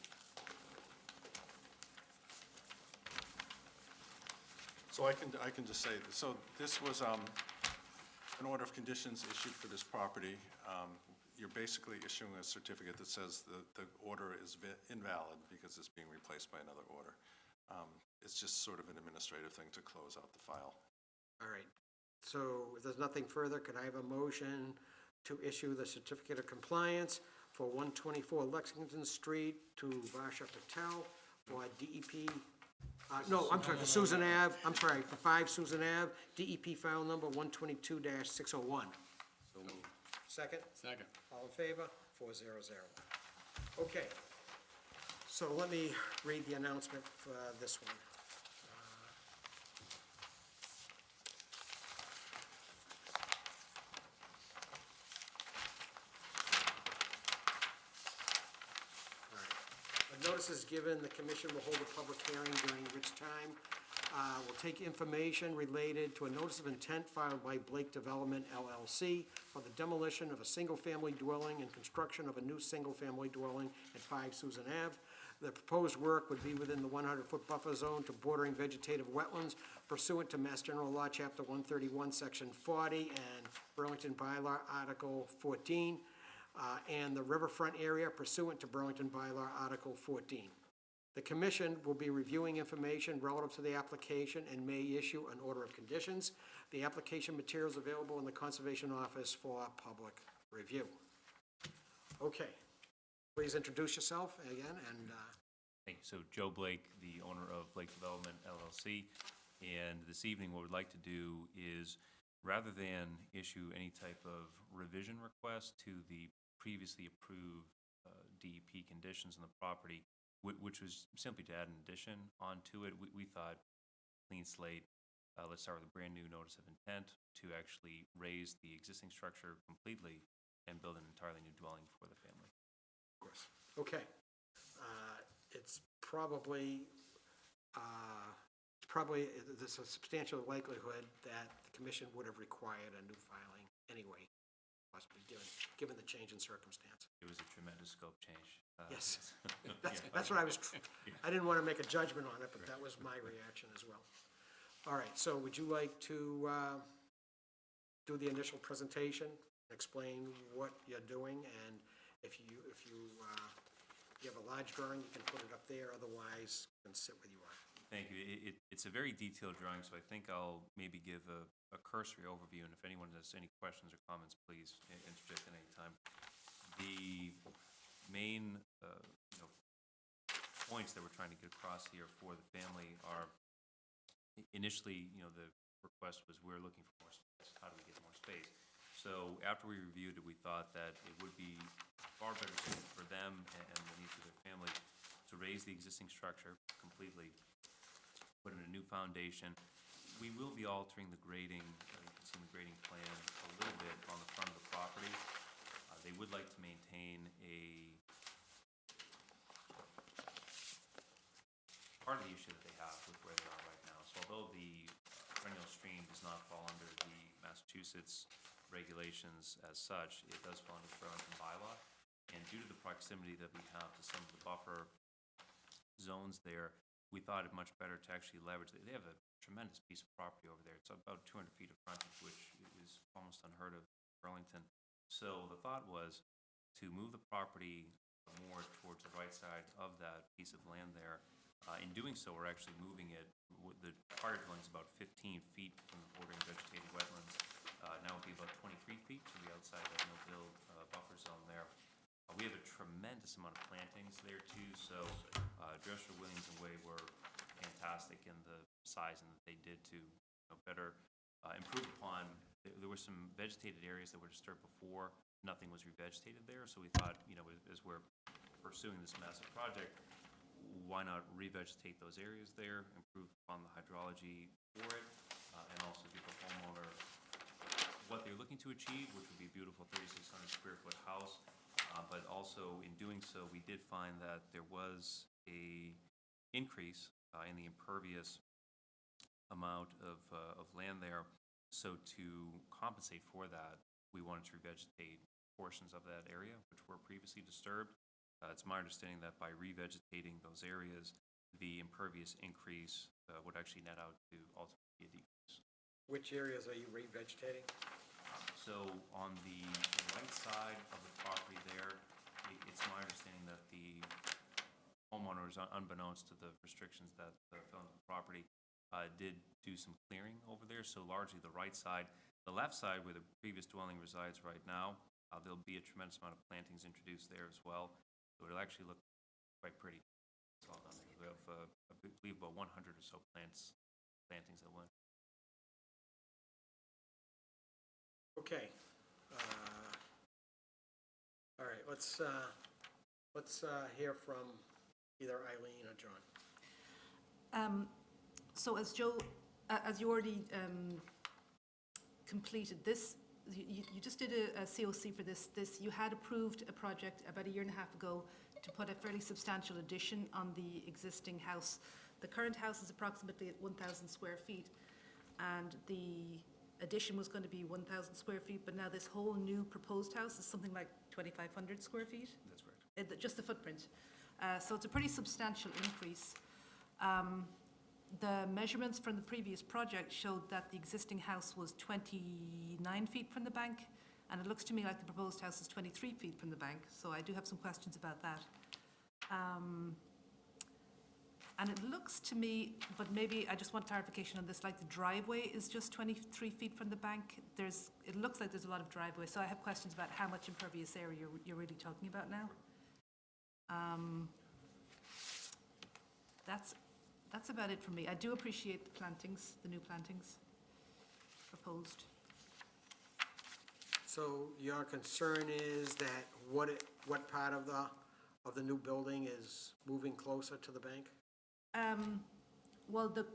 So I can just say, so this was an order of conditions issued for this property. You're basically issuing a certificate that says the order is invalid because it's being replaced by another order. It's just sort of an administrative thing to close out the file. All right, so if there's nothing further, could I have a motion to issue the certificate of compliance for 124 Lexington Street to Varsha Patel for DEP, no, I'm sorry, for Susan Ave, I'm sorry, for 5 Susan Ave, DEP file number 122-601. Second? Second. All in favor? 400. Okay, so let me read the announcement for this one. All right. A notice is given, the commission will hold a public hearing during which time will take information related to a notice of intent filed by Blake Development LLC for the demolition of a single-family dwelling and construction of a new single-family dwelling at 5 Susan Ave. The proposed work would be within the 100-foot buffer zone to bordering vegetative wetlands pursuant to Mass General Law, Chapter 131, Section 40, and Burlington Bylaw, Article 14, and the riverfront area pursuant to Burlington Bylaw, Article 14. The commission will be reviewing information relative to the application and may issue an order of conditions. The application materials available in the Conservation Office for public review. Okay, please introduce yourself again, and, Hey, so Joe Blake, the owner of Blake Development LLC, and this evening what we'd like to do is, rather than issue any type of revision request to the previously approved DEP conditions on the property, which was simply to add an addition onto it, we thought, clean slate, let's start with a brand-new notice of intent to actually raise the existing structure completely and build an entirely new dwelling for the family. of course, okay. It's probably, there's a substantial likelihood that the commission would have required a new filing anyway, possibly given the change in circumstance. It was a tremendous scope change. Yes, that's what I was, I didn't want to make a judgment on it, but that was my reaction as well. All right, so would you like to do the initial presentation, explain what you're doing, and if you have a large drawing, you can put it up there, otherwise, you can sit where you are. Thank you. It's a very detailed drawing, so I think I'll maybe give a cursory overview, and if anyone has any questions or comments, please interject at any time. The main points that we're trying to get across here for the family are, initially, the request was we're looking for more space. How do we get more space? So after we reviewed it, we thought that it would be far better suited for them and the needs of their family to raise the existing structure completely, put in a new foundation. We will be altering the grading, you can see the grading plan a little bit on the front of the property. They would like to maintain part of the issue that they have with where they are right now. So although the perennial stream does not fall under the Massachusetts regulations as such, it does fall under the Burlington bylaw. And due to the proximity that we have to some of the buffer zones there, we thought it much better to actually leverage. They have a tremendous piece of property over there. It's about 200 feet of frontage, which is almost unheard of in Burlington. So the thought was to move the property more towards the right side of that piece of land there. In doing so, we're actually moving it. The prior dwelling is about 15 feet from the bordering vegetated wetlands. Now it'll be about 23 feet to the outside of that no-build buffer zone there. We have a tremendous amount of plantings there too, so Dresser, Williams, and Way were fantastic in the sizing that they did to better improve upon. There were some vegetated areas that were disturbed before. Nothing was revegetated there, so we thought, as we're pursuing this massive project, why not revegetate those areas there, improve upon the hydrology for it, and also give the homeowner what they're looking to achieve, which would be a beautiful 3,600 square foot house. But also in doing so, we did find that there was a increase in the impervious amount of land there. So to compensate for that, we wanted to revegetate portions of that area which were previously disturbed. It's my understanding that by revegetating those areas, the impervious increase would actually net out to ultimately be a decrease. Which areas are you revegetating? So on the right side of the property there, it's my understanding that the homeowners, unbeknownst to the restrictions that fell into the property, did do some clearing over there. So largely the right side. The left side, where the previous dwelling resides right now, There'll be a tremendous amount of plantings introduced there as well, so it'll actually look quite pretty. It's all done there. We have, I believe, about 100 or so plantings that went. Okay. All right, let's hear from either Eileen or John. So as Joe, as you already completed this, you just did a COC for this. You had approved a project about a year and a half ago to put a fairly substantial addition on the existing house. The current house is approximately 1,000 square feet, and the addition was going to be 1,000 square feet, but now this whole new proposed house is something like 2,500 square feet? That's correct. Just the footprint. So it's a pretty substantial increase. The measurements from the previous project showed that the existing house was 29 feet from the bank, and it looks to me like the proposed house is 23 feet from the bank, so I do have some questions about that. And it looks to me, but maybe I just want clarification on this, like the driveway is just 23 feet from the bank. It looks like there's a lot of driveway, so I have questions about how much impervious area you're really talking about now. That's about it for me. I do appreciate the plantings, the new plantings proposed. So your concern is that what part of the new building is moving closer to the bank? Well, the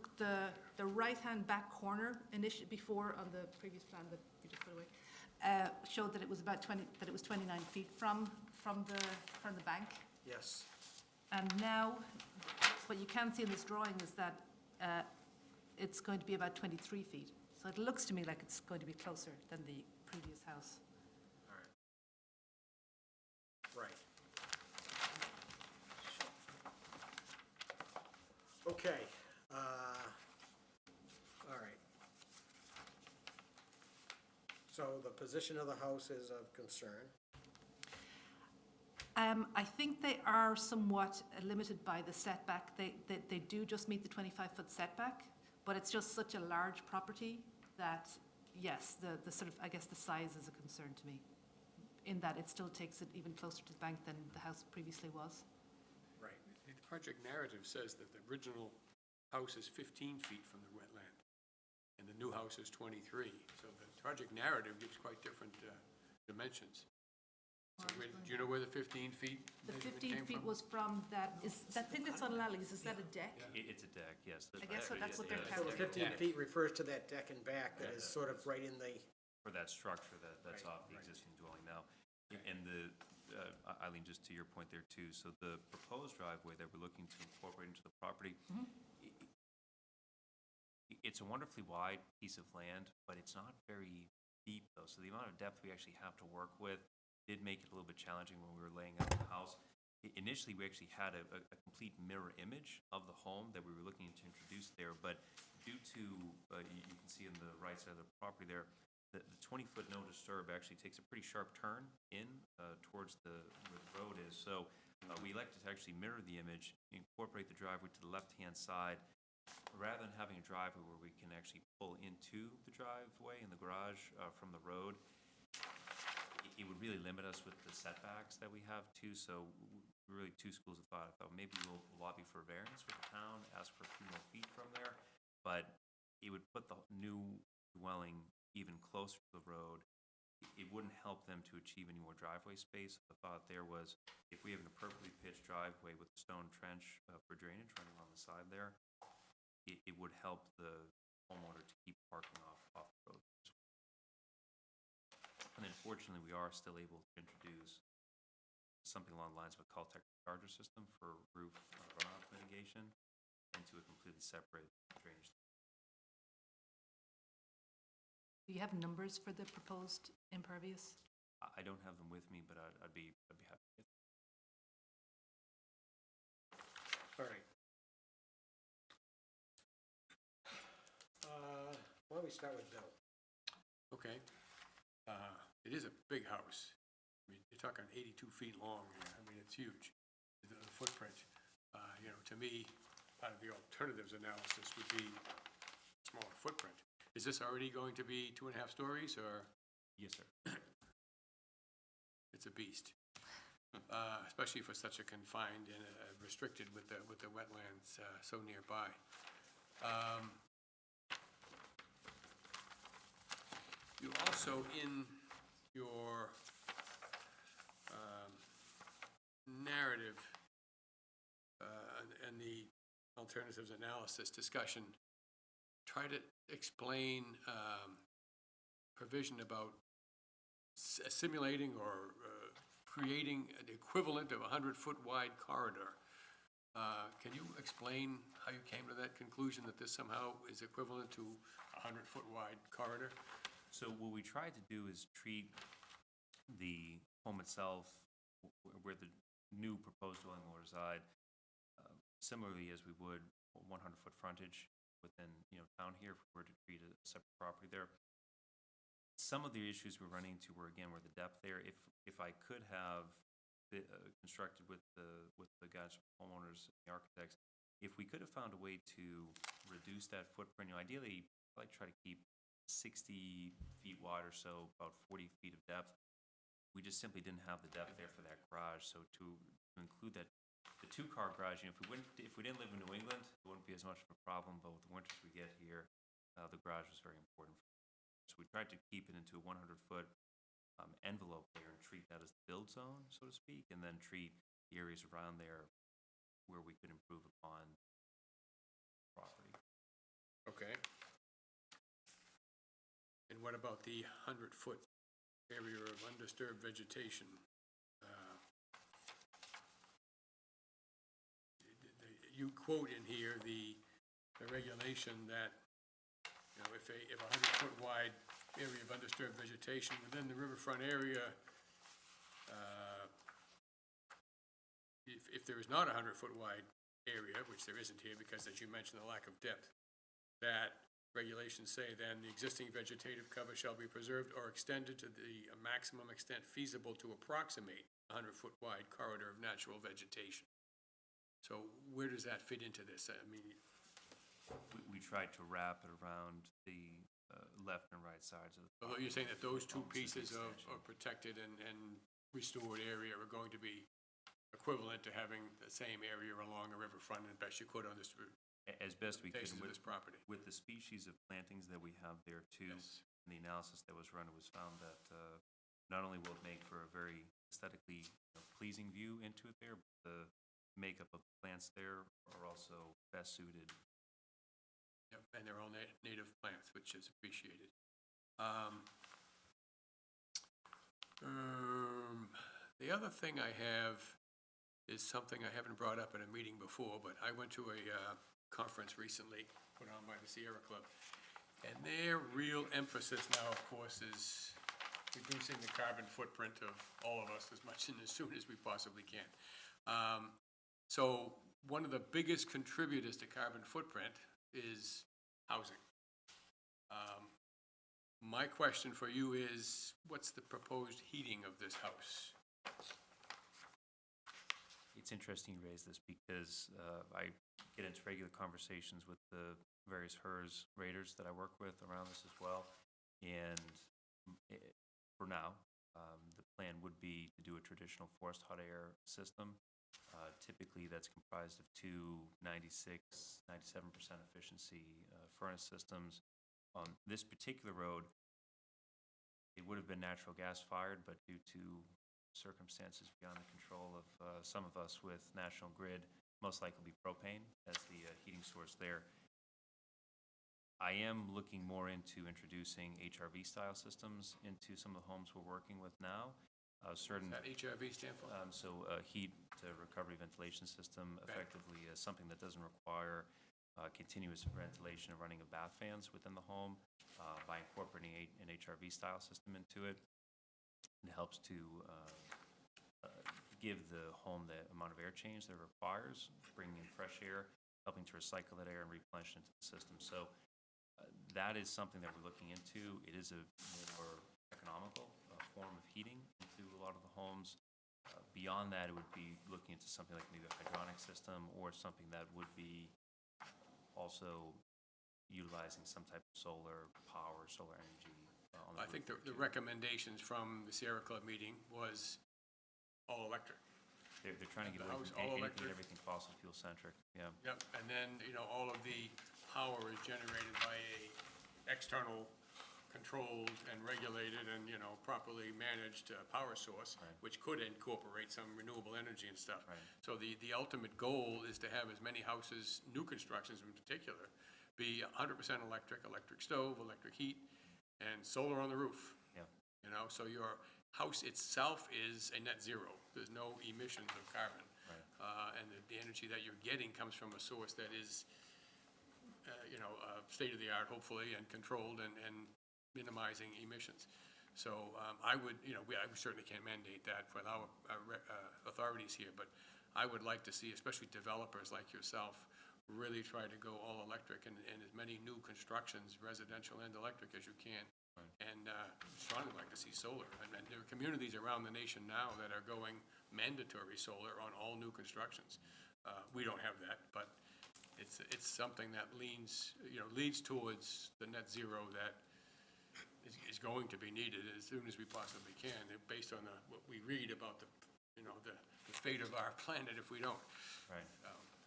right-hand back corner, before on the previous plan that you just put away, showed that it was about 29 feet from the bank. Yes. And now, what you can see in this drawing is that it's going to be about 23 feet. So it looks to me like it's going to be closer than the previous house. All right. Right. Okay. All right. So the position of the house is of concern. I think they are somewhat limited by the setback. They do just meet the 25-foot setback, but it's just such a large property that, yes, the sort of, I guess the size is a concern to me, in that it still takes it even closer to the bank than the house previously was. Right. The project narrative says that the original house is 15 feet from the wetland, and the new house is 23. So the project narrative gives quite different dimensions. So do you know where the 15 feet The measurement 15 came feet from? was from that thing that's on Lally's, is that a deck? It's a deck, yes. I guess that's what they're So the counting. 15 feet refers to that deck and back that is sort of right in the, For that structure that's Right, off the right. existing dwelling now. And Eileen, just to your point there too, so the proposed driveway that we're looking to incorporate into the property, it's a wonderfully wide piece of land, but it's not very deep though. So the amount of depth we actually have to work with did make it a little bit challenging when we were laying out the house. Initially, we actually had a complete mirror image of the home that we were looking to introduce there, but due to, you can see in the right side of the property there, the 20-foot no disturb actually takes a pretty sharp turn in towards where the road is. So we elected to actually mirror the image, incorporate the driveway to the left-hand side, rather than having a driveway where we can actually pull into the driveway in the garage from the road. It would really limit us with the setbacks that we have too. So really two schools of thought. I thought maybe we'll lobby for a variance with the town, ask for a few more feet from there, but it would put the new dwelling even closer to the road. It wouldn't help them to achieve any more driveway space. The thought there was if we have an appropriately pitched driveway with a stone trench for drainage running on the side there, it would help the homeowner to keep parking off the road. And then fortunately, we are still able to introduce something along the lines of a Caltech charger system for roof runoff mitigation into a completely separate drainage. Do you have numbers for the proposed impervious? I don't have them with me, but I'd be happy to get them. all right. Why don't we start with Bill? Okay. It is a big house. I mean, you're talking 82 feet long here. I mean, it's huge, the footprint. To me, part of the alternatives analysis would be smaller footprint. Is this already going to be 2.5 stories, or? Yes, sir. it's a beast, especially for such a confined and restricted with the wetlands so nearby. You also, in your narrative and the alternatives analysis discussion, try to explain provision about simulating or creating an equivalent of a 100-foot wide corridor. Can you explain how you came to that conclusion that this somehow is equivalent to a 100-foot wide corridor? So what we tried to do is treat the home itself, where the new proposed dwelling will reside, similarly as we would 100-foot frontage within, town here, if we were to treat a separate property there. Some of the issues we run into were the depth there. If I could have constructed with the guys, homeowners, the architects, if we could have found a way to reduce that footprint, ideally, I'd like to try to keep 60 feet wide or so, about 40 feet of depth. We just simply didn't have the depth there for that garage. So to include that, the two-car garage, if we didn't live in New England, it wouldn't be as much of a problem. But with the winters we get here, the garage was very important. So we tried to keep it into a 100-foot envelope there and treat that as the build zone, so to speak, and then treat the areas around there where we could improve upon property. Okay. And what about the 100-foot area of undisturbed vegetation? You quote in here the regulation that, if a 100-foot wide area of undisturbed vegetation within the riverfront area, if there is not a 100-foot wide area, which there isn't here because, as you mentioned, the lack of depth, that regulations say then the existing vegetative cover shall be preserved or extended to the maximum extent feasible to approximate a 100-foot wide corridor of natural vegetation. So where does that fit into this? I mean, We tried to wrap it around the left and right sides of the. although you're saying that those two pieces of protected and restored area are going to be equivalent to having the same area along the riverfront as best you could on this As best we could basis of this property. with the species of plantings that we have there too. Yes. And the analysis that was run, it was found that not only will it make for a very aesthetically pleasing view into it there, but the makeup of the plants there are also best suited. Yep, and they're all native plants, which is appreciated. The other thing I have is something I haven't brought up at a meeting before, but I went to a conference recently put on by the Sierra Club, and their real emphasis now, of course, is reducing the carbon footprint of all of us as much and as soon as we possibly can. So one of the biggest contributors to carbon footprint is housing. My question for you is, what's the proposed heating of this house? It's interesting you raise this because I get into regular conversations with the various HERS raters that I work with around this as well. And for now, the plan would be to do a traditional forced hot air system. Typically, that's comprised of two 96, 97% efficiency furnace systems. On this particular road, it would have been natural gas fired, but due to circumstances beyond the control of some of us with National Grid, most likely be propane as the heating source there. I am looking more into introducing HRV-style systems into some of the homes we're working with now. Certain. What does that HRV stand for? Heat recovery ventilation system, effectively something that doesn't require continuous ventilation and running of bath fans within the home. By incorporating an HRV-style system into it, it helps to give the home the amount of air change that it requires, bringing in fresh air, helping to recycle that air and replenish it into the system. So that is something that we're looking into. It is a more economical form of heating into a lot of the homes. Beyond that, it would be looking into something like maybe a hydronic system or something that would be also utilizing some type of solar power, solar energy. On the I think roof the too. recommendations from the Sierra Club meeting was all electric. They're trying to get The away house, from all anything electric. and everything fossil fuel centric, yeah. Yep, and then, all of the power is generated by a external controlled and regulated and, properly managed power source, Right. which could incorporate some renewable energy and stuff. Right. So the ultimate goal is to have as many houses, new constructions in particular, be 100% electric, electric stove, electric heat, and solar on the roof. Yeah. So your house itself is a net zero. There's no emissions of carbon. Right. And the energy that you're getting comes from a source that is, state-of-the-art, hopefully, and controlled and minimizing emissions. So I would, I certainly can't mandate that for our authorities here, but I would like to see, especially developers like yourself, really try to go all electric and as many new constructions, residential and electric, as you can. And strongly like to see solar. And there are communities around the nation now that are going mandatory solar on all new constructions. We don't have that, but it's something that leans towards the net zero that is going to be needed as soon as we possibly can, based on what we read about the fate of our planet if we don't. Right.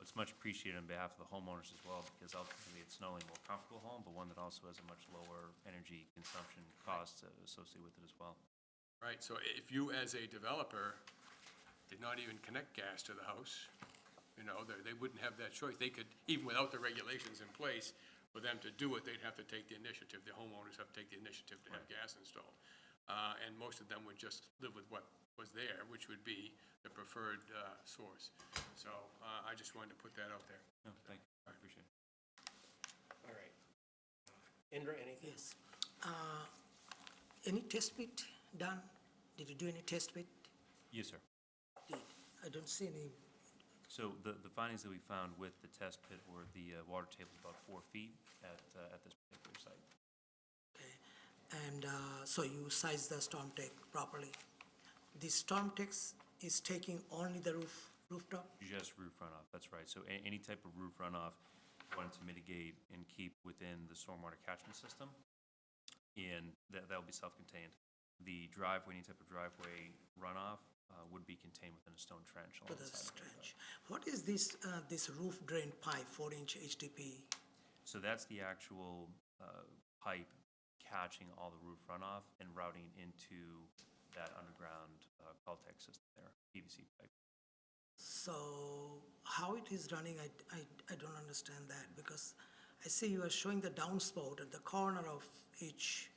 It's much appreciated on behalf of the homeowners as well, because ultimately it's not only a more comfortable home, but one that also has a much lower energy consumption cost associated with it as well. Right, so if you as a developer did not even connect gas to the house, they wouldn't have that choice. They could, even without the regulations in place, for them to do it, they'd have to take the initiative. The homeowners have to take the initiative to have gas installed. And most of them would just live with what was there, which would be the preferred source. So I just wanted to put that out there. No, thank you, I appreciate it. All right. Indra, anything? Yes. Any test pit done? Did you do any test pit? Yes, sir. I don't see any. So the findings that we found with the test pit were the water table is about 4 feet at this particular site. And so you size the storm tank properly. The storm tank is taking only the rooftop? Just roof runoff, that's right. So any type of roof runoff, we wanted to mitigate and keep within the stormwater catchment system, and that'll be self-contained. The driveway, any type of driveway runoff would be contained within a stone trench To along the the side of the trench. What is this roof drain pipe, 4-inch HDP? So that's the actual pipe catching all the roof runoff and routing into that underground Caltech system there, PVC pipe. So how it is running, I don't understand that, because I see you are showing the downspout at the corner of each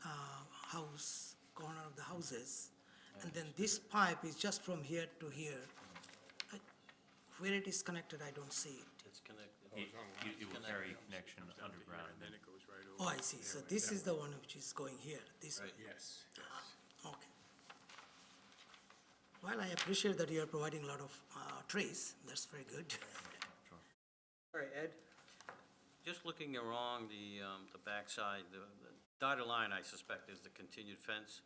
house, corner of the houses. And then this pipe is just from here to here. Where it is connected, I don't see it. It's connected. It will carry connection Comes down to here, underground. and then it goes right over. Oh, I see. So this is the one which is going here, this way. Right. Yes. Okay. Well, I appreciate that you are providing a lot of trees. That's very good. All right, Ed? Just looking along the backside, the dotted line, I suspect, is the continued fence?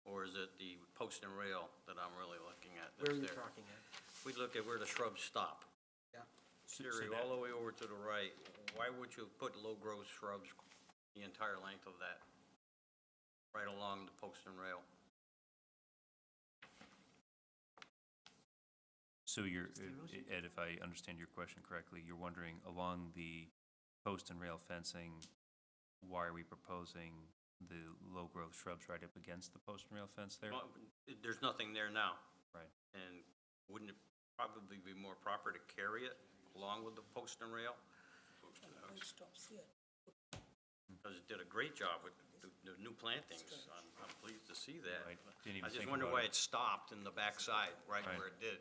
Or is it the post and rail that I'm really looking at Where are that's you there? talking at? We look at where the shrubs stop. Yeah. Siri, all the way over to the right, why would you put low-growth shrubs the entire length of that? Right along the post and rail? So you're, Ed, if I understand your question correctly, you're wondering along the post and rail fencing, why are we proposing the low-growth shrubs right up against the post and rail fence there? Well, there's nothing there now. Right. And wouldn't it probably be more proper to carry it along with the post and rail? It stops here. Because it did a great job with the new plantings. I'm pleased to see that. Right. Didn't even I just think wonder about why it. it stopped in the backside, right Right. where it did.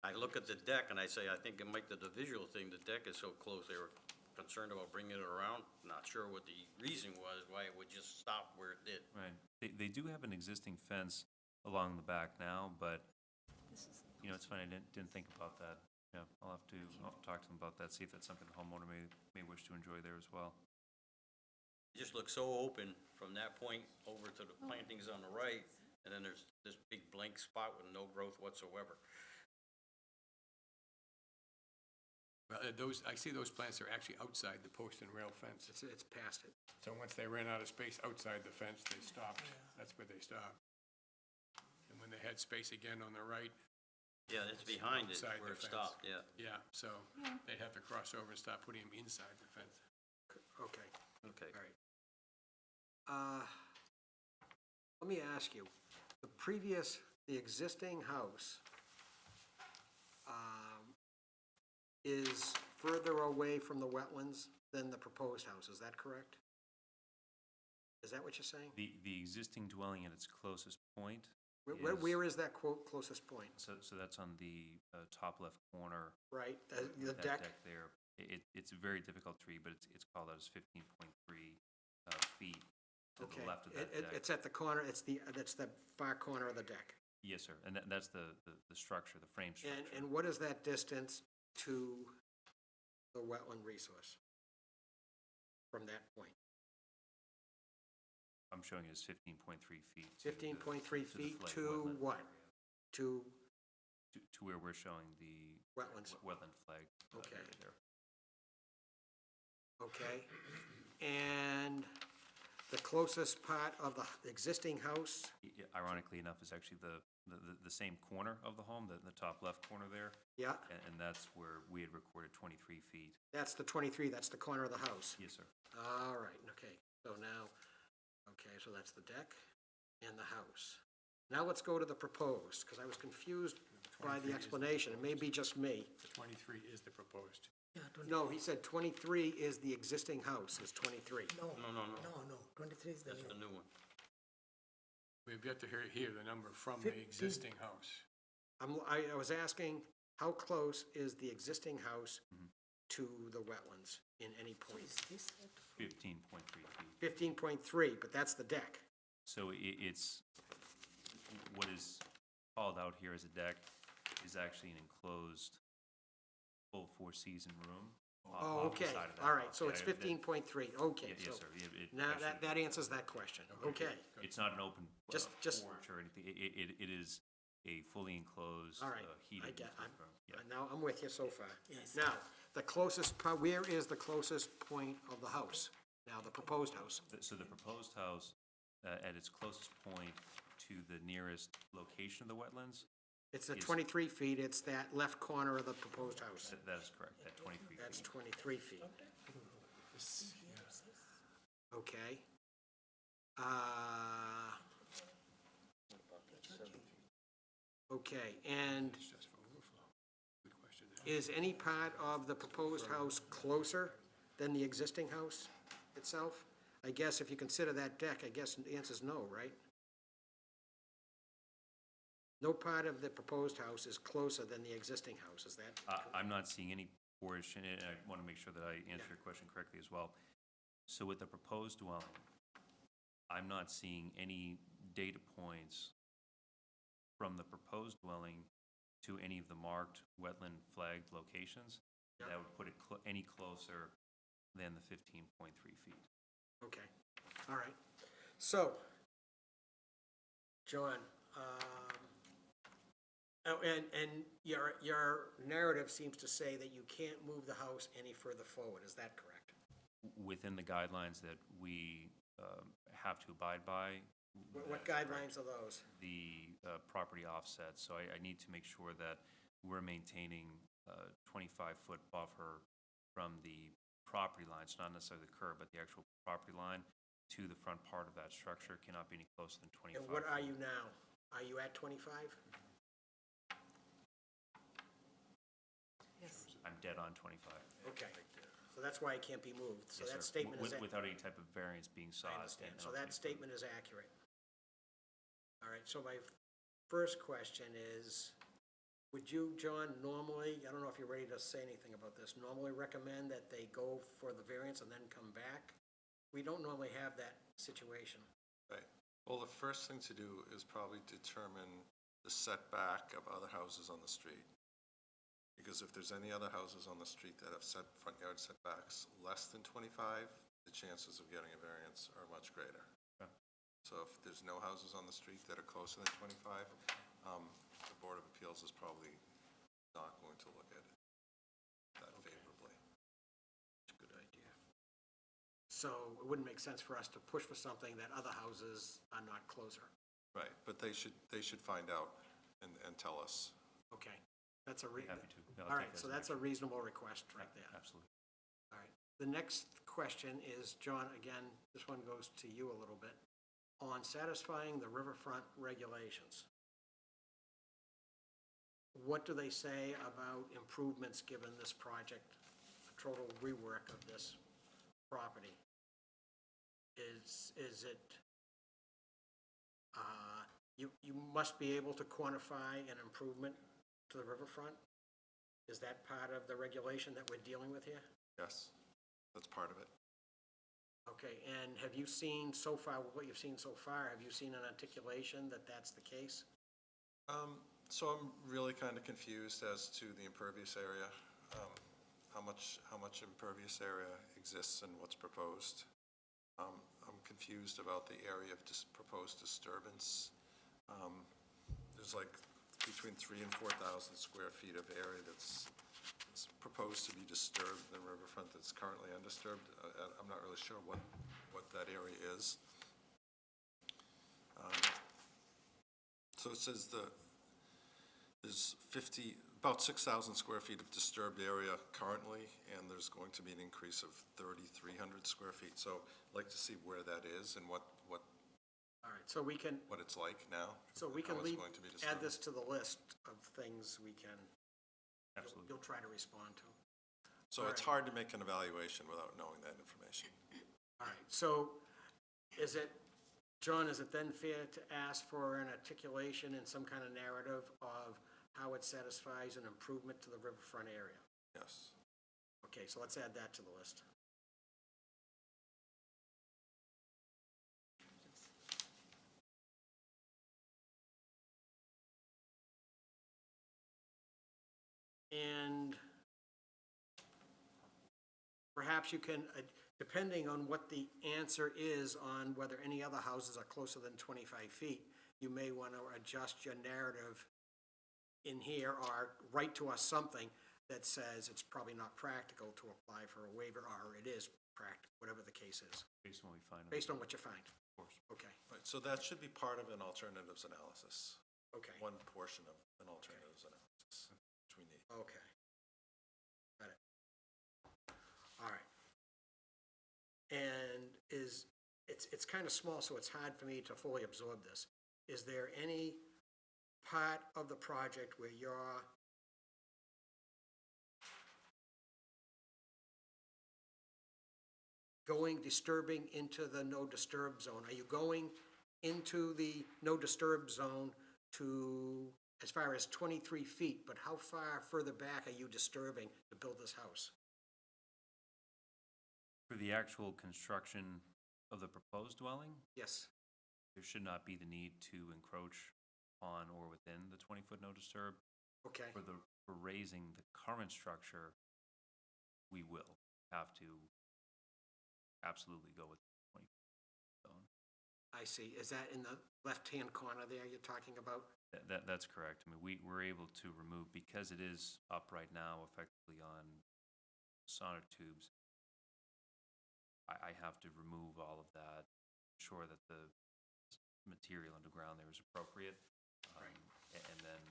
I look at the deck and I say, I think it might be the visual thing, the deck is so close, they were concerned about bringing it around. Not sure what the reason was, why it would just stop where it did. Right. They do have an existing fence along the back now, but, it's funny, I didn't think about that. Yeah, I'll have to talk to them about that, see if that's something the homeowner may wish to enjoy there as well. It just looks so open from that point over to the plantings on the right, and then there's this big blank spot with no growth whatsoever. Well, I see those plants are actually outside the post and rail fence. It's past it. So once they ran out of space outside the fence, they stopped. That's where they stopped. And when they had space again on the right, Yeah, it's behind it Outside where the it fence. stopped, yeah. yeah, so they'd have to cross over and start putting them inside the fence. Okay, Okay. all right. Let me ask you, the existing house is further away from the wetlands than the proposed house, is that correct? Is that what you're saying? The existing dwelling at its closest point Where is that quote closest point? so that's on the top left corner. Right, the That deck? there. It's a very difficult tree, but it's called out as 15.3 feet to Okay, the left of that deck. it's at the corner, that's the far corner of the deck. Yes, sir, and that's the structure, the frame structure. And what is that distance to the wetland resource from that point? I'm showing it as 15.3 feet. to the- 15.3 to the feet flag to wetland what? area. To To where we're showing the wetlands, wetland flag. Okay. area there. okay? And the closest part of the existing house, Ironically enough, is actually the same corner of the home, the top left corner there, yeah, and that's where we had recorded 23 feet. that's the 23, that's the corner of the house. Yes, sir. All right, okay, so now, okay, so that's the deck and the house. Now let's go to the proposed, because I was confused by 23 the is explanation, it may be just me. The 23 is the proposed. Yeah, 20, No, he said 23 is the existing house, is 23. no, No, no, no. no, 23 is the That's the new. new one. We've yet to hear the number from the 15. existing house. I was asking, how close is the existing house to the wetlands in any point? Is this it? 15.3 feet. 15.3, but that's the deck. So it's, what is called out here as a deck is actually an enclosed full four-season room. Oh, off the okay, side of that all right, house. so it's Yeah, that- 15.3, okay. Yes, so sir. Now, Actually, that answers that question, okay. It's not an open Just- porch or anything. It is a fully enclosed, All right, heated. I get, room. Yeah. now I'm with you so far. Yes. Now, the closest, where is the closest point of the house? Now, the proposed house? So the proposed house, at its closest point to the nearest location of the wetlands, It's the Is- 23 feet, it's that left corner of the proposed house. that is correct, at 23 That's feet. 23 feet. Okay. Okay, and It's just for overflow. Good question. is any part of the proposed house closer than the existing house itself? I guess if you consider that deck, I guess the answer's no, right? No part of the proposed house is closer than the existing house, is that? I'm not seeing any portion, and I want to make sure that I answer your question correctly as well. So with the proposed dwelling, I'm not seeing any data points from the proposed dwelling to any of the marked wetland flagged locations that would put it any closer than the 15.3 feet. Okay, all right. So, John, and your narrative seems to say that you can't move the house any further forward, is that correct? Within the guidelines that we have to abide by. What that's correct. guidelines are those? The property offset, so I need to make sure that we're maintaining a 25-foot buffer from the property lines, not necessarily the curb, but the actual property line to the front part of that structure cannot be any closer than 25. And what are feet. you now? Are you at 25? Yes. I'm dead on 25. Okay, so that's why it can't be moved, so Yes, that sir. statement is. Without any type of variance being sought. I understand, and so not to that be statement is accurate. All right, so my first question is, would you, John, normally, I don't know if you're ready to say anything about this, normally recommend that they go for the variance and then come back? We don't normally have that situation. Right. Well, the first thing to do is probably determine the setback of other houses on the street. Because if there's any other houses on the street that have front yard setbacks less than 25, the chances of getting a variance are much greater. Okay. So if there's no houses on the street that are closer than 25, the Board of Appeals is probably not going to look at it that favorably. So it wouldn't make sense for us to push for something that other houses are not closer. Right, but they should find out and tell us. Okay, that's a, Happy to. Yeah, I'll all take right, that so as that's a reasonable request right there. Absolutely. All right. The next question is, John, again, this one goes to you a little bit. On satisfying the riverfront regulations, what do they say about improvements given this project, a total rework of this property? Is it, you must be able to quantify an improvement to the riverfront? Is that part of the regulation that we're dealing with here? Yes, that's part of it. Okay, and have you seen so far, what you've seen so far, have you seen an articulation that that's the case? So I'm really kind of confused as to the impervious area, how much impervious area exists and what's proposed. I'm confused about the area of proposed disturbance. There's like between 3,000 and 4,000 square feet of area that's proposed to be disturbed in the riverfront that's currently undisturbed. I'm not really sure what that area is. So it says there's about 6,000 square feet of disturbed area currently, and there's going to be an increase of 3,300 square feet. So I'd like to see where that is and what All right, so we can, it's like now. so we can how it's leave, going to be add disturbed. this to the list of things we can, Absolutely. you'll try to respond to. So it's hard to make an evaluation without knowing that information. All right, so is it, John, is it then fair to ask for an articulation and some kind of narrative of how it satisfies an improvement to the riverfront area? Yes. Okay, so let's add that to the list. And perhaps you can, depending on what the answer is on whether any other houses are closer than 25 feet, you may want to adjust your narrative in here or write to us something that says it's probably not practical to apply for a waiver, or it is practical, whatever the case is, Based on what we find. based on what you find. Of course. Okay, Right, so that should be part of an alternatives analysis, okay, one portion of an alternatives analysis, which we need. okay. Got it. All right. And it's kind of small, so it's hard for me to fully absorb this. Is there any part of the project where you're disturbing into the no disturb zone? Are you going into the no disturb zone to, as far as 23 feet, but how far further back are you disturbing to build this house? For the actual construction of the proposed dwelling, Yes, there should not be the need to encroach on or within the 20-foot no disturb. okay, For raising the current structure, we will have to absolutely go with the 20-foot zone. I see. Is that in the left-hand corner there you're talking about? That's correct. I mean, we're able to remove, because it is up right now effectively on sonotubes, I have to remove all of that, ensure that the material underground there is appropriate. And then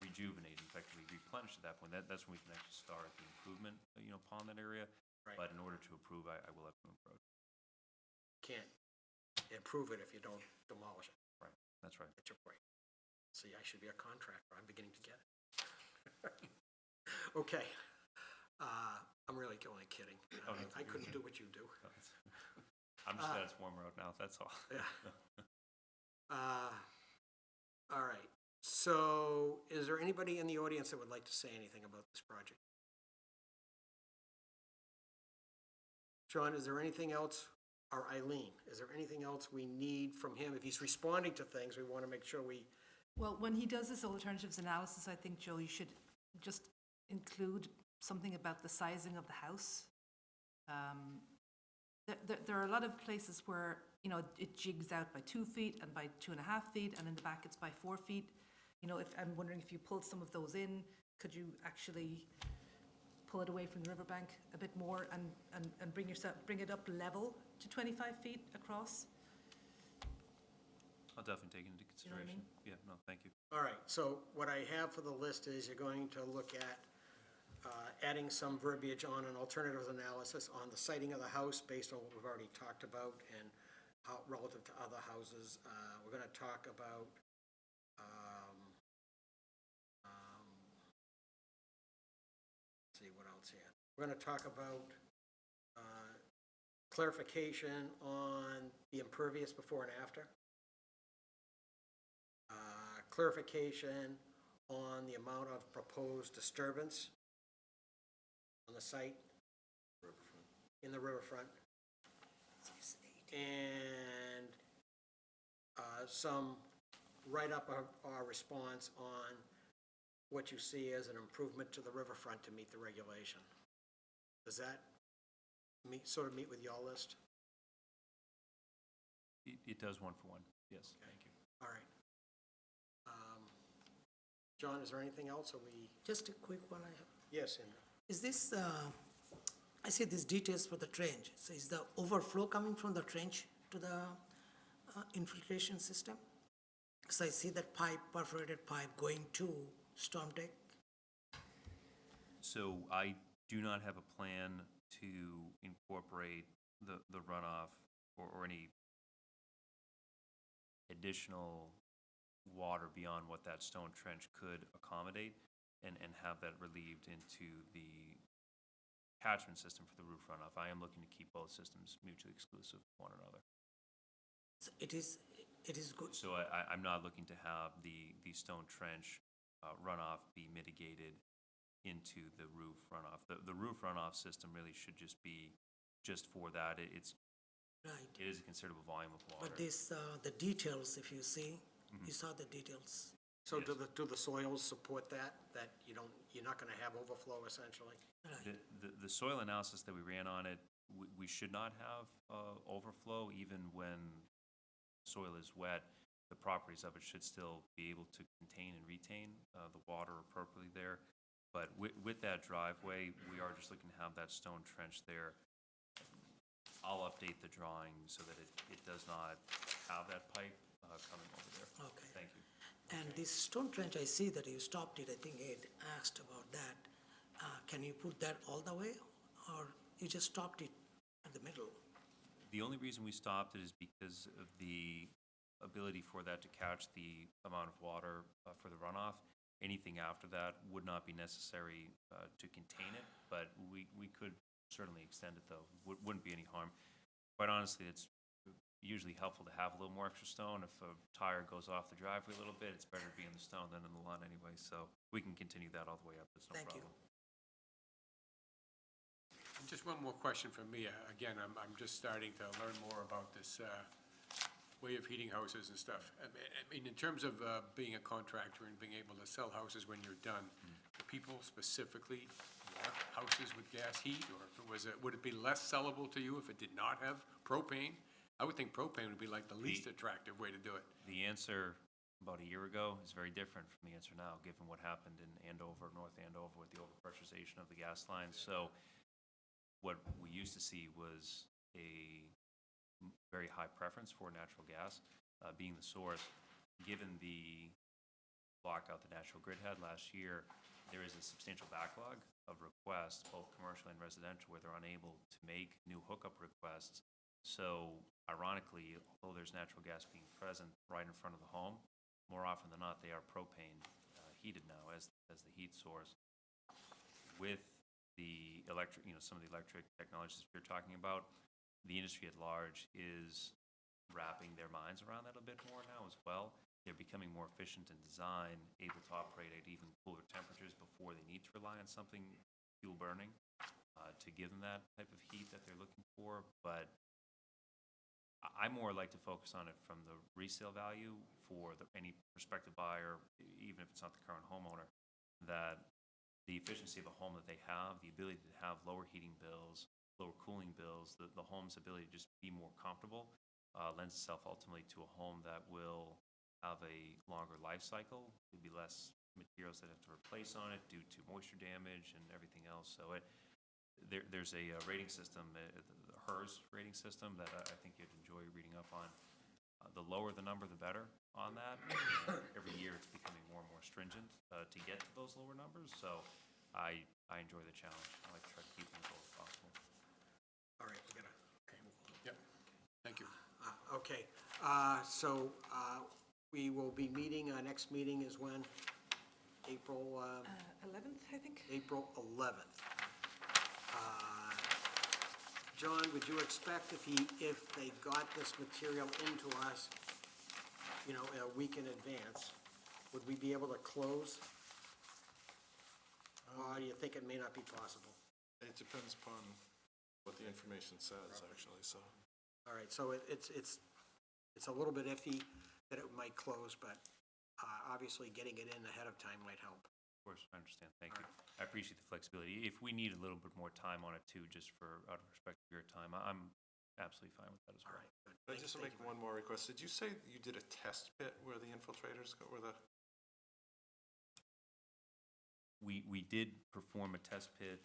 rejuvenate, effectively replenish at that point. That's when we can actually start the improvement, upon that area. Right. But in order to approve, I will have to approach. Can't improve it if you don't demolish it. Right, that's right. That's your point. See, I should be a contractor. I'm beginning to get it. Okay. I'm really only kidding. Oh, no, I couldn't do what you do. I'm just glad it's warmer out now, that's all. Yeah. All right. So is there anybody in the audience that would like to say anything about this project? John, is there anything else, or Eileen, is there anything else we need from him? If he's responding to things, we want to make sure we, Well, when he does this alternatives analysis, I think, Joe, you should just include something about the sizing of the house. There are a lot of places where, it jigs out by 2 feet and by 2.5 feet, and in the back it's by 4 feet. I'm wondering if you pulled some of those in, could you actually pull it away from the riverbank a bit more and bring it up level to 25 feet across? I'll definitely take it into You know what I consideration. Yeah, no, thank you. All right, so what I have for the list is you're going to look at adding some verbiage on an alternatives analysis on the siting of the house based on what we've already talked about and how relative to other houses. We're going to talk about let's see, what else here? We're going to talk about clarification on the impervious before and after. Clarification on the amount of proposed disturbance on the site. In the riverfront. And some write-up or response on what you see as an improvement to the riverfront to meet the regulation. Does that sort of meet with your list? It does one for one, yes, thank you. All right. John, is there anything else, or we? Just a quick one I have. Yes, Indra. Is this, I see these details for the trench. So is the overflow coming from the trench to the infiltration system? Because I see that pipe, perforated pipe going to storm deck. So I do not have a plan to incorporate the runoff or any additional water beyond what that stone trench could accommodate and have that relieved into the catchment system for the roof runoff. I am looking to keep both systems mutually exclusive of one another. So it is good. So I'm not looking to have the stone trench runoff be mitigated into the roof runoff. The roof runoff system really should just be just for that. It Right. is a considerable volume of water. But this, the details, if you see, you saw the details. So Yes. do the soils support that you're not gonna have overflow essentially? Right. The soil analysis that we ran on it, we should not have overflow even when soil is wet. The properties of it should still be able to contain and retain the water appropriately there. But with that driveway, we are just looking to have that stone trench there. I'll update the drawing so that it does not have that pipe coming over there. Okay. Thank you. And this stone trench, I see that you stopped it. I think Ed asked about that. Can you put that all the way, or you just stopped it at the middle? The only reason we stopped it is because of the ability for that to catch the amount of water for the runoff. Anything after that would not be necessary to contain it, but we could certainly extend it, though. Wouldn't be any harm. Quite honestly, it's usually helpful to have a little more extra stone. If a tire goes off the driveway a little bit, it's better to be in the stone than in the lawn anyway, so we can continue that all the way up. It's no Thank you. problem. And just one more question from me. Again, I'm just starting to learn more about this way of heating houses and stuff. I mean, in terms of being a contractor and being able to sell houses when you're done, do people specifically want houses with gas heat? Or if it was, would it be less sellable to you if it did not have propane? I would think propane would be like the least attractive way to do it. The answer about a year ago is very different from the answer now, given what happened in Andover, North Andover, with the overpressurization of the gas lines. So what we used to see was a very high preference for natural gas being the source. Given the blackout the National Grid had last year, there is a substantial backlog of requests, both commercial and residential, where they're unable to make new hookup requests. So ironically, although there's natural gas being present right in front of the home, more often than not, they are propane heated now as the heat source. With the electric, some of the electric technologies you're talking about, the industry at large is wrapping their minds around that a bit more now as well. They're becoming more efficient in design, able to operate at even cooler temperatures before they need to rely on something fuel burning to give them that type of heat that they're looking for. But I more like to focus on it from the resale value for any prospective buyer, even if it's not the current homeowner, that the efficiency of a home that they have, the ability to have lower heating bills, lower cooling bills, the home's ability to just be more comfortable lends itself ultimately to a home that will have a longer life cycle, will be less materials that have to replace on it due to moisture damage and everything else. So there's a rating system, the HERS rating system that I think you'd enjoy reading up on. The lower the number, the better on that. And every year, it's becoming more and more stringent to get to those lower numbers. So I enjoy the challenge. I like to try to keep them as low as possible. All right, we gotta, okay, move on. Yep, thank you. Okay, so we will be meeting, our next meeting is when? April, 11th, I think? April 11th. John, would you expect if they got this material into us, you know, a week in advance, would we be able to close? Or do you think it may not be possible? It depends upon what the information says, actually, so. All right, so it's a little bit iffy that it might close, but obviously getting it in ahead of time might help. Of course, I understand. Thank you. I appreciate the flexibility. If we need a little bit more time on it too, just for out of respect for your time, I'm absolutely fine with that as All well. right, good. Can I just make one more request? Did you say you did a test pit where the infiltrators go, where the? We did perform a test pit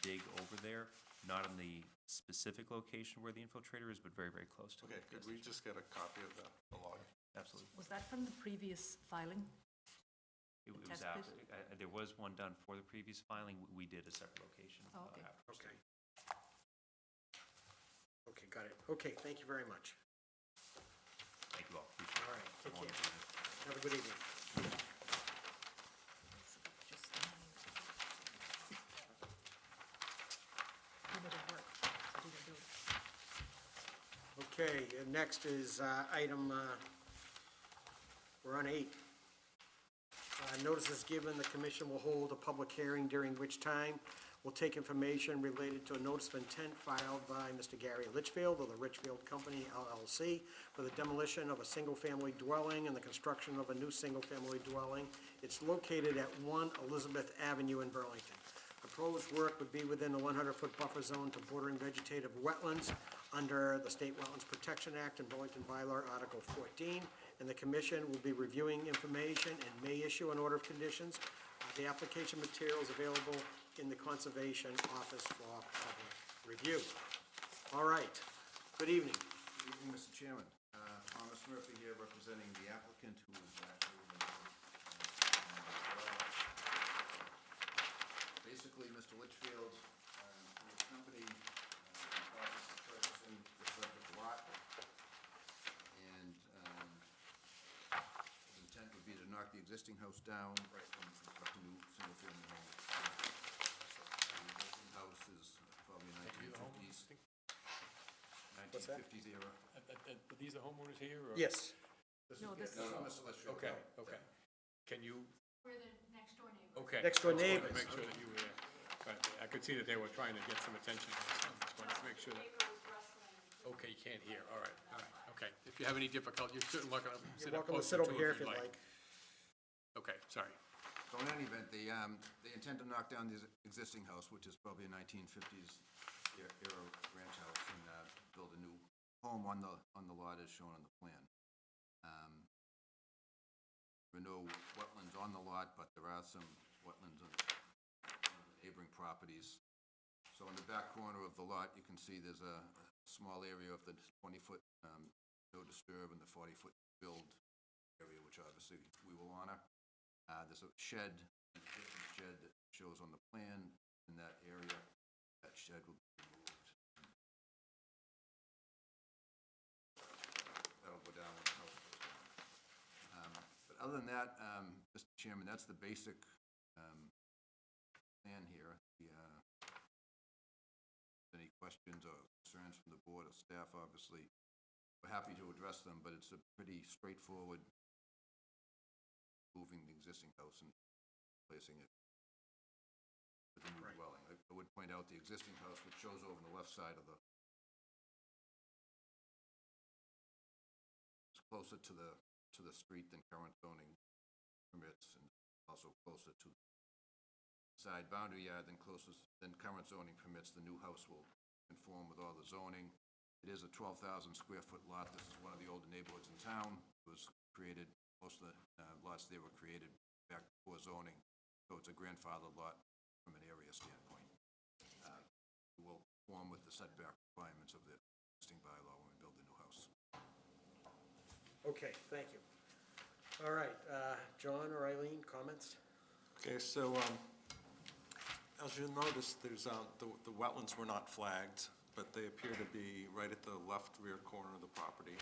dig over there, not in the specific location where the infiltrator is, but very, very close to it. Okay, could we just get a copy of the log? Absolutely. Was that from the previous filing? It was test after, pit? there was one done for the previous filing. We did a separate location. Oh, okay. afterwards. Okay. Okay, got it. Okay, thank you very much. Thank you all. Appreciate it. All right, take Have a care. wonderful evening. Have a good evening. Just limited work to do the building. Okay, next is item, we're on 8. Notice is given, the commission will hold a public hearing during which time will take information related to a notice of intent filed by Mr. Gary Litchfield of the Richfield Company LLC for the demolition of a single-family dwelling and the construction of a new single-family dwelling. It's located at 1 Elizabeth Avenue in Burlington. Proposed work would be within the 100-foot buffer zone to bordering vegetative wetlands under the State Wetlands Protection Act and Burlington Bylaw Article 14, and the commission will be reviewing information and may issue an order of conditions. The application material is available in the Conservation Office for public review. All right, good evening. Good evening, Mr. Chairman. Thomas Murphy here representing the applicant who is actually basically Mr. Litchfield, through his company, in the process of purchasing the subject lot. And his intent would be to knock the existing house down and construct a new single-family home. The existing house is probably a 1950s. What's that? 1950s era. Are these the homeowners here, or? Yes. No, this No, Mr. Litchfield. Okay, okay. Can you, We're the next door neighbor. okay. Next door I just wanted neighbors. to make sure that you were there. But I could see that they were trying to get some attention. So I just wanted to make sure that, okay, you can't hear, all right, okay. If you have any difficulty, you're certainly welcome to sit You're up welcome to closer sit over to here it if you'd like. Okay, sorry. So in any event, they intend to knock down the existing house, which is probably a 1950s era ranch house, and build a new home on the lot as shown on the plan. There are no wetlands on the lot, but there are some wetlands on the neighboring properties. So in the back corner of the lot, you can see there's a small area of the 20-foot no disturb and the 40-foot build area, which obviously we will honor. There's a shed, an existing shed that shows on the plan in that area. That shed will be removed. That'll go down when the house goes down. But other than that, Mr. Chairman, that's the basic plan here. Any questions or concerns from the board or staff, obviously, we're happy to address them, but it's a pretty straightforward moving the existing house and placing it with a new dwelling. I would point out the existing house, which shows over on the left side of the, is closer to the street than current zoning permits, and also closer to the side boundary yard than current zoning permits. The new house will conform with all the zoning. It is a 12,000 square foot lot. This is one of the older neighborhoods in town. It was created, most of the lots there were created back before zoning, so it's a grandfathered lot from an area standpoint. It will conform with the setback requirements of the existing bylaw when we build the new house. Okay, thank you. All right, John or Eileen, comments? Okay, so, as you'll notice, there's, the wetlands were not flagged, but they appear to be right at the left rear corner of the property.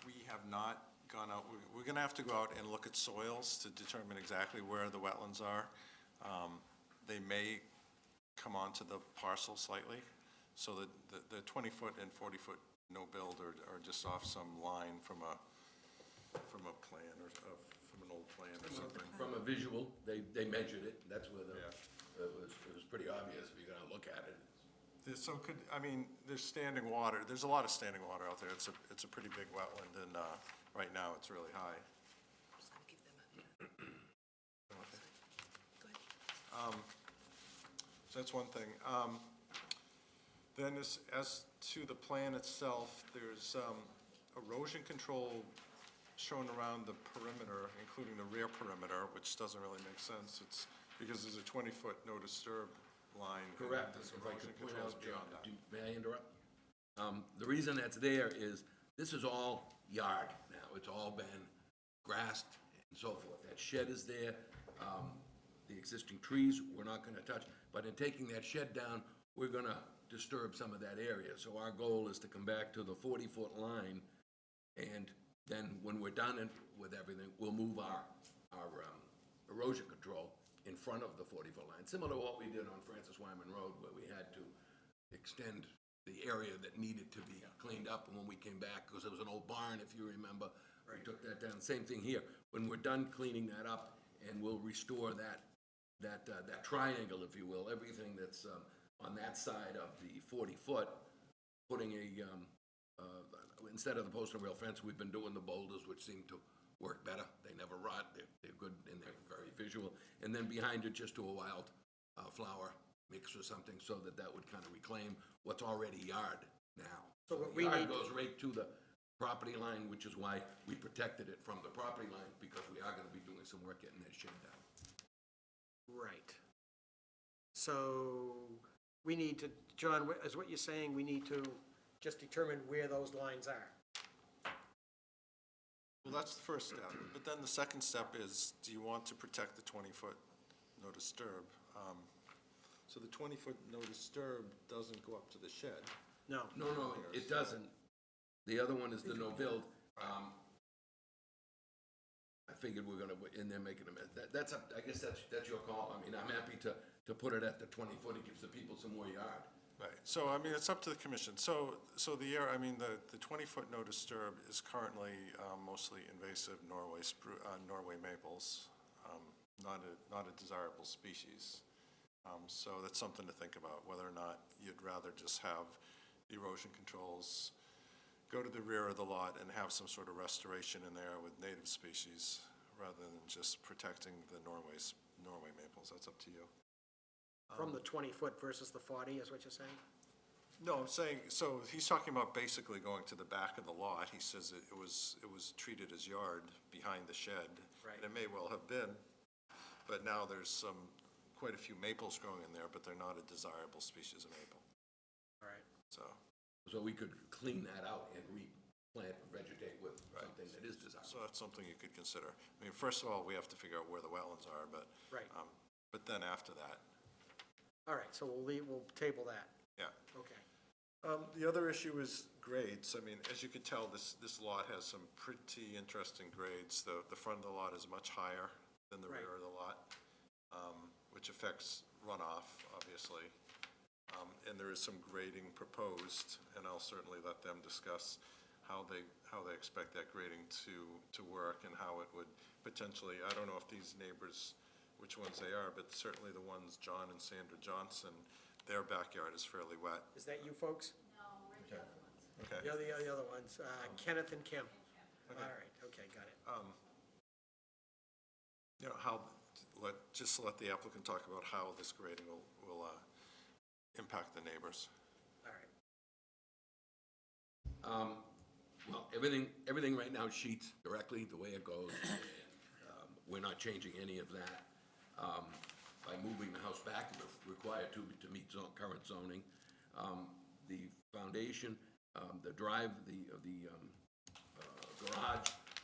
We have not gone out, we're gonna have to go out and look at soils to determine exactly where the wetlands are. They may come onto the parcel slightly, so that the 20-foot and 40-foot no-build are just off some line from a plan or, from an old plan or something. From a visual, they measured it, that's where Yeah. it was pretty obvious if you're gonna look at it. So there's standing water, there's a lot of standing water out there. It's a pretty big wetland, and right now it's really high. So that's one thing. Then as to the plan itself, there's erosion control shown around the perimeter, including the rear perimeter, which doesn't really make sense. It's because there's a 20-foot no disturb line. and Correct, there's if I erosion could point controls out, beyond that. may I interrupt? The reason that's there is, this is all yard now, it's all been grassed and so forth. That shed is there, the existing trees, we're not gonna touch, but in taking that shed down, we're gonna disturb some of that area. So our goal is to come back to the 40-foot line, and then when we're done with everything, we'll move our erosion control in front of the 40-foot line, similar to what we did on Francis Wyman Road, where we had to extend the area that needed to be cleaned up when we came back, because it was an old barn, if you remember. We took that down. Same thing here. When we're done cleaning that up, and we'll restore that triangle, if you will, everything that's on that side of the 40-foot, putting instead of the post and rail fence, we've been doing the boulders, which seem to work better. They never rot. They're good, and they're very visual. And then behind it, just do a wild flower mix or something, so that would kind of reclaim what's already yard now. So what the we yard need- goes right to the property line, which is why we protected it from the property line, because we are gonna be doing some work getting that shed down. Right. So we need to, John, is what you're saying, we need to just determine where those lines are? Well, that's the first step, but then the second step is, do you want to protect the 20-foot no disturb? So the 20-foot no disturb doesn't go up to the shed. No. No, it doesn't. The other one is the no build. I figured we're gonna, in there making a mess. That's up, I guess that's your call. I mean, I'm happy to put it at the 20-foot. It gives the people some more yard. Right, so, I mean, it's up to the commission. So the 20-foot no disturb is currently mostly invasive Norway maples, not a desirable species. So that's something to think about, whether or not you'd rather just have the erosion controls go to the rear of the lot and have some sort of restoration in there with native species, rather than just protecting the Norway maples. That's up to you. From the 20-foot versus the 40, is what you're saying? No, I'm saying, so he's talking about basically going to the back of the lot. He says it was treated as yard behind the shed. Right. And it may well have been, but now there's quite a few maples growing in there, but they're not a desirable species of maple, All right. so. So we could clean that out and replant, vegetate with something that is desirable. So that's something you could consider. I mean, first of all, we have to figure out where the wetlands are, but. Right. But then after that, All right, so we'll table that. yeah. Okay. The other issue is grades. I mean, as you can tell, this lot has some pretty interesting grades. The front of the lot is much higher than the Right. rear of the lot, which affects runoff, obviously. And there is some grading proposed, and I'll certainly let them discuss how they expect that grading to work and how it would potentially, I don't know if these neighbors, which ones they are, but certainly the ones, John and Sandra Johnson, their backyard is fairly wet. Is that you folks? Okay. Okay. The other ones, Kenneth and Kim. All right, okay, got it. You know, just let the applicant talk about how this grading will impact the neighbors. All right. Well, everything right now sheets directly the way it goes. And, we're not changing any of that. By moving the house back, we're required to meet current zoning. The foundation, the garage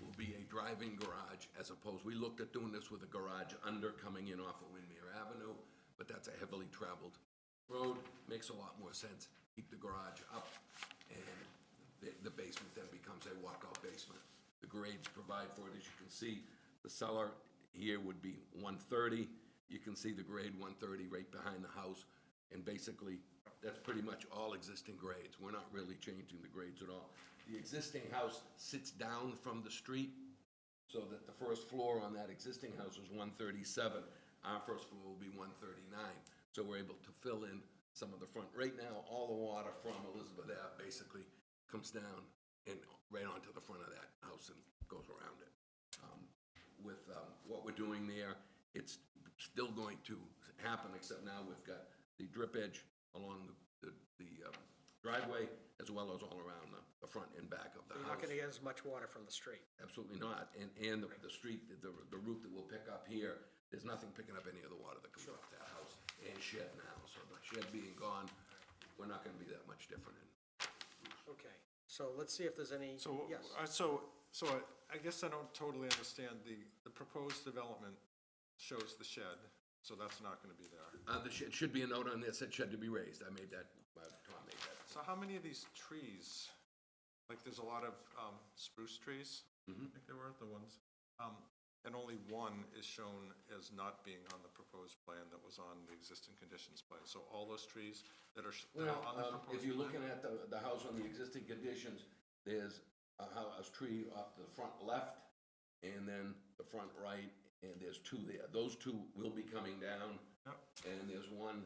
will be a driving garage as opposed, we looked at doing this with a garage under coming in off of Windmere Avenue, but that's a heavily traveled road, makes a lot more sense. Keep the garage up, and the basement then becomes a walkout basement. The grades provide for it, as you can see. The cellar here would be 130. You can see the grade 130 right behind the house, and basically, that's pretty much all existing grades. We're not really changing the grades at all. The existing house sits down from the street, so that the first floor on that existing house is 137. Our first floor will be 139. So we're able to fill in some of the front. Right now, all the water from Elizabeth Ave basically comes down and right onto the front of that house and goes around it. With what we're doing there, it's still going to happen, except now we've got the drip edge along the driveway, as well as all around the front and back of the You're house. not gonna get as much water from the street. Absolutely not. And the street, the route that we'll pick up here, there's nothing picking up any of the water that comes off that house and shed now. So the shed being gone, we're not gonna be that much different in. Okay, so let's see if there's any, So, yes. I guess I don't totally understand, the proposed development shows the shed, so that's not gonna be there. The shed, should be a note on this, that shed to be raised. I made that, Tom made that. So how many of these trees, like there's a lot of spruce trees, I think they were the ones, and only one is shown as not being on the proposed plan that was on the existing conditions plan. So all those trees that are on the Well, proposed plan? if you're looking at the house on the existing conditions, there's a tree off the front left, and then the front right, and there's two there. Those two will be coming down. Yep. And there's one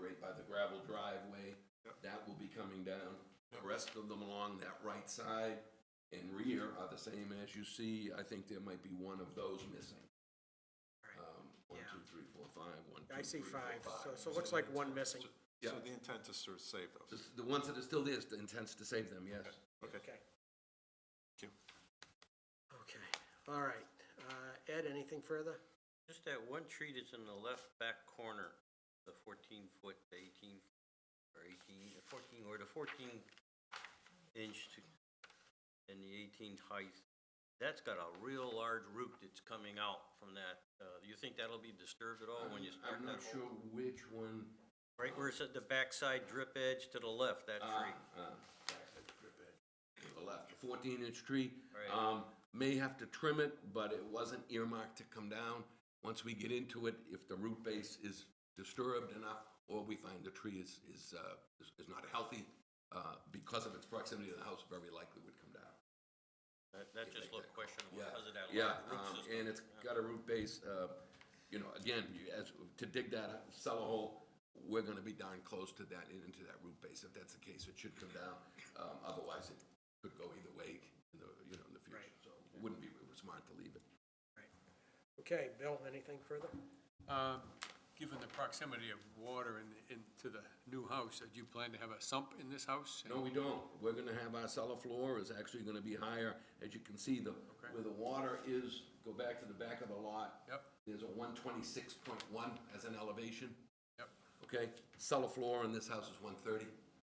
right by the gravel driveway. Yep. That will be coming down. The rest of them along that right side and rear are the same as you see. I think there might be one of those missing. One, Yeah. two, three, four, five. One, two, I see three, four, five, so it looks like one missing. Yeah. So the intent is to save those? The ones that are still there, the intent's to save them, yes. Okay. Okay, Thank you. okay, all right. Ed, anything further? Just that one tree that's in the left back corner, the 14-foot to 18, or 18, 14, or the 14-inch and the 18 height, that's got a real large root that's coming out from that. Do you think that'll be disturbed at all when you start I'm that? not sure which one. Right where it's at the backside drip edge to the left, that tree. To the left, a 14-inch tree. Right. May have to trim it, but it wasn't earmarked to come down. Once we get into it, if the root base is disturbed enough, or we find the tree is not healthy, because of its proximity to the house, very likely would come down. That just looked questionable Yeah, because of that yeah, large root system. and it's got a root base, again, to dig that up, sell a hole, we're gonna be darn close to that, into that root base. If that's the case, it should come down. Otherwise, it could go either way in the future. Right. So it wouldn't be smart to leave it. Right. Okay, Bill, anything further? Given the proximity of water into the new house, do you plan to have a sump in this house? No, we don't. We're gonna have our cellar floor is actually gonna be higher. As you can see, where the water is, go back to the back of the lot. Yep. There's a 126.1 as an elevation. Yep. Okay, cellar floor in this house is 130.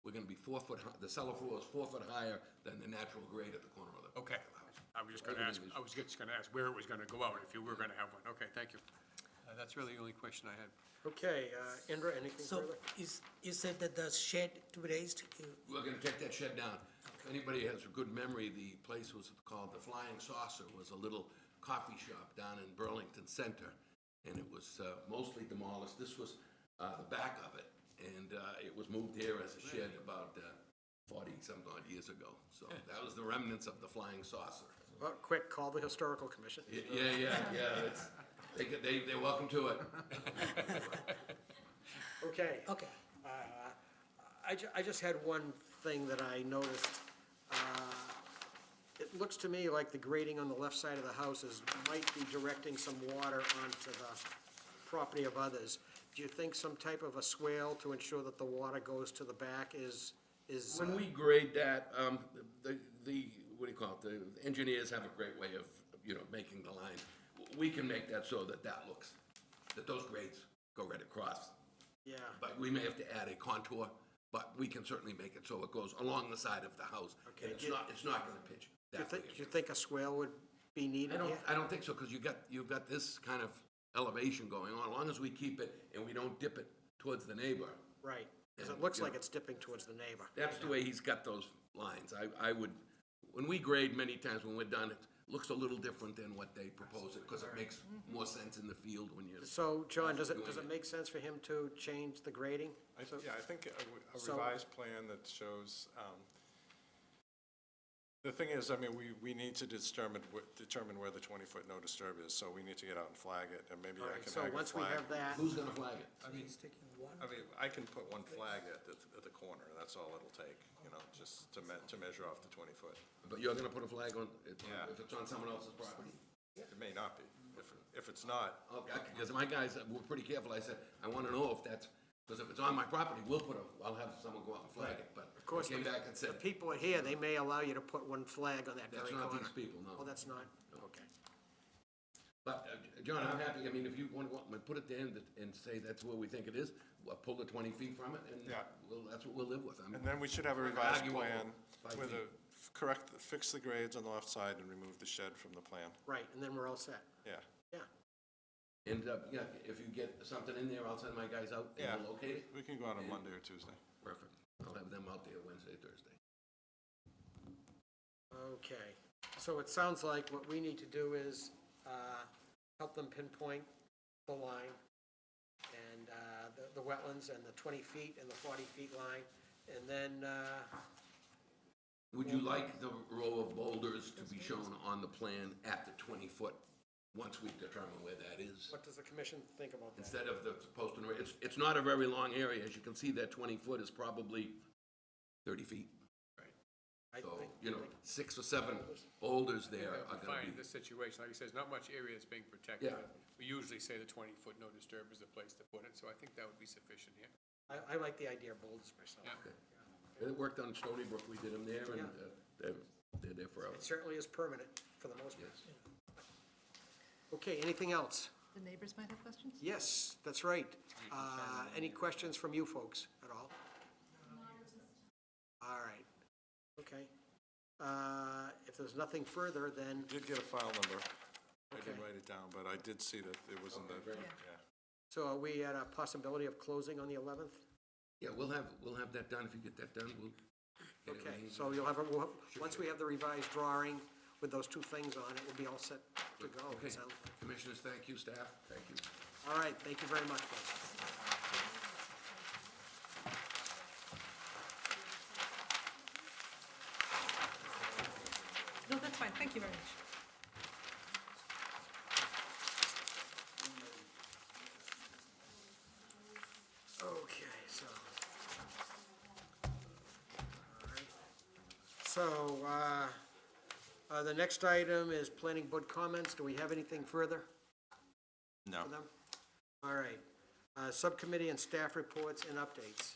We're gonna be 4 foot high, the cellar floor is 4 foot higher than the natural grade at the corner of the Okay. house. I was just gonna ask, where it was gonna go out, if you were gonna have one. Okay, thank you. That's really the only question I had. Okay, Indra, anything So further? you said that the shed to be raised, We're gonna take that shed down. If anybody has a good memory, the place was called the Flying Saucer, was a little coffee shop down in Burlington Center, and it was mostly demolished. This was the back of it, and it was moved here as a shed about 40-some odd years ago. So that was the remnants of the Flying Saucer. Well, quick, call the historical commission. Yeah, they're welcome to it. Okay. okay. I just had one thing that I noticed. It looks to me like the grading on the left side of the house might be directing some water onto the property of others. Do you think some type of a swale to ensure that the water goes to the back is is, When we grade that, what do you call it, the engineers have a great way of, making the line. We can make that so that looks, that those grades go right across. yeah, But we may have to add a contour, but we can certainly make it so it goes along the side of the house. Okay, And it's not gonna pitch do that way. you think a swale would be needed here? I don't think so, because you've got this kind of elevation going on. As long as we keep it and we don't dip it towards the neighbor, Right, because it And, looks you like know, it's dipping towards the neighbor. that's the way he's got those lines. I would, when we grade many times when we're done, it looks a little different than what they propose it, because it makes more sense in the field when you're. So, John, does it Doing it. make sense for him to change the grading? Yeah, I think a So- revised plan that shows, the thing is, I mean, we need to determine where the 20-foot no disturb is, so we need to get out and flag it, and maybe I can So hang a once we flag. have that, Who's gonna flag it? I mean, I can put one flag at the corner, that's all it'll take, just to measure off the 20-foot. But you're gonna put a flag on, Yeah. if it's on someone else's property? It may not be. If it's not, Okay, because my guys were pretty careful. I said, I want to know if that's, because if it's on my property, I'll have someone go out and flag it, but of course, they came back and the said, people are here, they may allow you to put one flag on that that's very not corner. these people, no. Oh, that's not? Okay. But, John, I'm happy, I mean, if you want to put it there and say that's where we think it is, we'll pull the 20 feet from it, and Yeah. that's what we'll live with. and then we should have a I'm not gonna revised argue over plan 5 with feet. fix the grades on the left side and remove the shed from the plan. Right, and then we're all set. Yeah. Yeah, And, yeah, if you get something in there, I'll send my guys out Yeah. and we'll locate it. We can go out on Monday or Tuesday. Perfect. I'll have them out there Wednesday, Thursday. okay. So it sounds like what we need to do is help them pinpoint the line and the wetlands and the 20 feet and the 40 feet line, and then, Would you like the row of boulders to be shown on the plan at the 20-foot, once we determine where that is? what does the commission think about that? Instead of the post and, it's not a very long area. As you can see, that 20-foot is probably 30 feet. I So, think- 6 or 7 boulders there are Fine, gonna in be. this situation, like he says, not much area is being protected. Yeah. We usually say the 20-foot no disturb is the place to put it, so I think that would be sufficient here. I like the idea of boulders myself. Yeah. It worked on Stony Brook. We did them there, and they're there forever. It certainly is permanent for the most part. Yes. Okay, anything else? The neighbors might have questions? Yes, that's right. Any questions from you folks at all? All right, okay. If there's nothing further, then, Did get a file number. I didn't Okay. write it down, but I did see that it was in the, great. yeah. so are we at a possibility of closing on the 11th? Yeah, we'll have that done. If you get that done, we'll get Okay, everything. so you'll have, once we have the revised drawing with those two things on it, we'll be all set to go. it Okay. sounds like. Commissioners, thank you. Staff, thank you. All right, thank you very much, folks. No, that's fine, thank you very much. Okay, so. All right. So, the next item is planning board comments. Do we have anything further No. for them? All right. Subcommittee and staff reports and updates.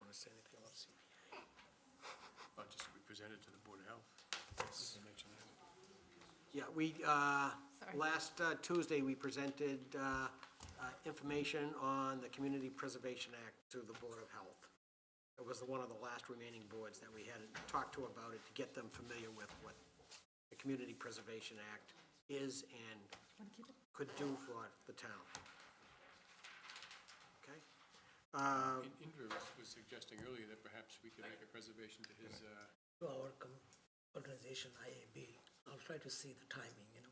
Want to say anything about CPA? Just to be presented to the Board of Health. Just to mention that. Yeah, last Tuesday, we presented information on the Community Preservation Act to the Board of Health. It was one of the last remaining boards that we hadn't talked to about it, to get them familiar with what the Community Preservation Act is and Want to keep it? could do for the town. Okay? Indra was suggesting earlier that perhaps we could make a preservation to his, To our organization, IAB, I'll try to see the timing, and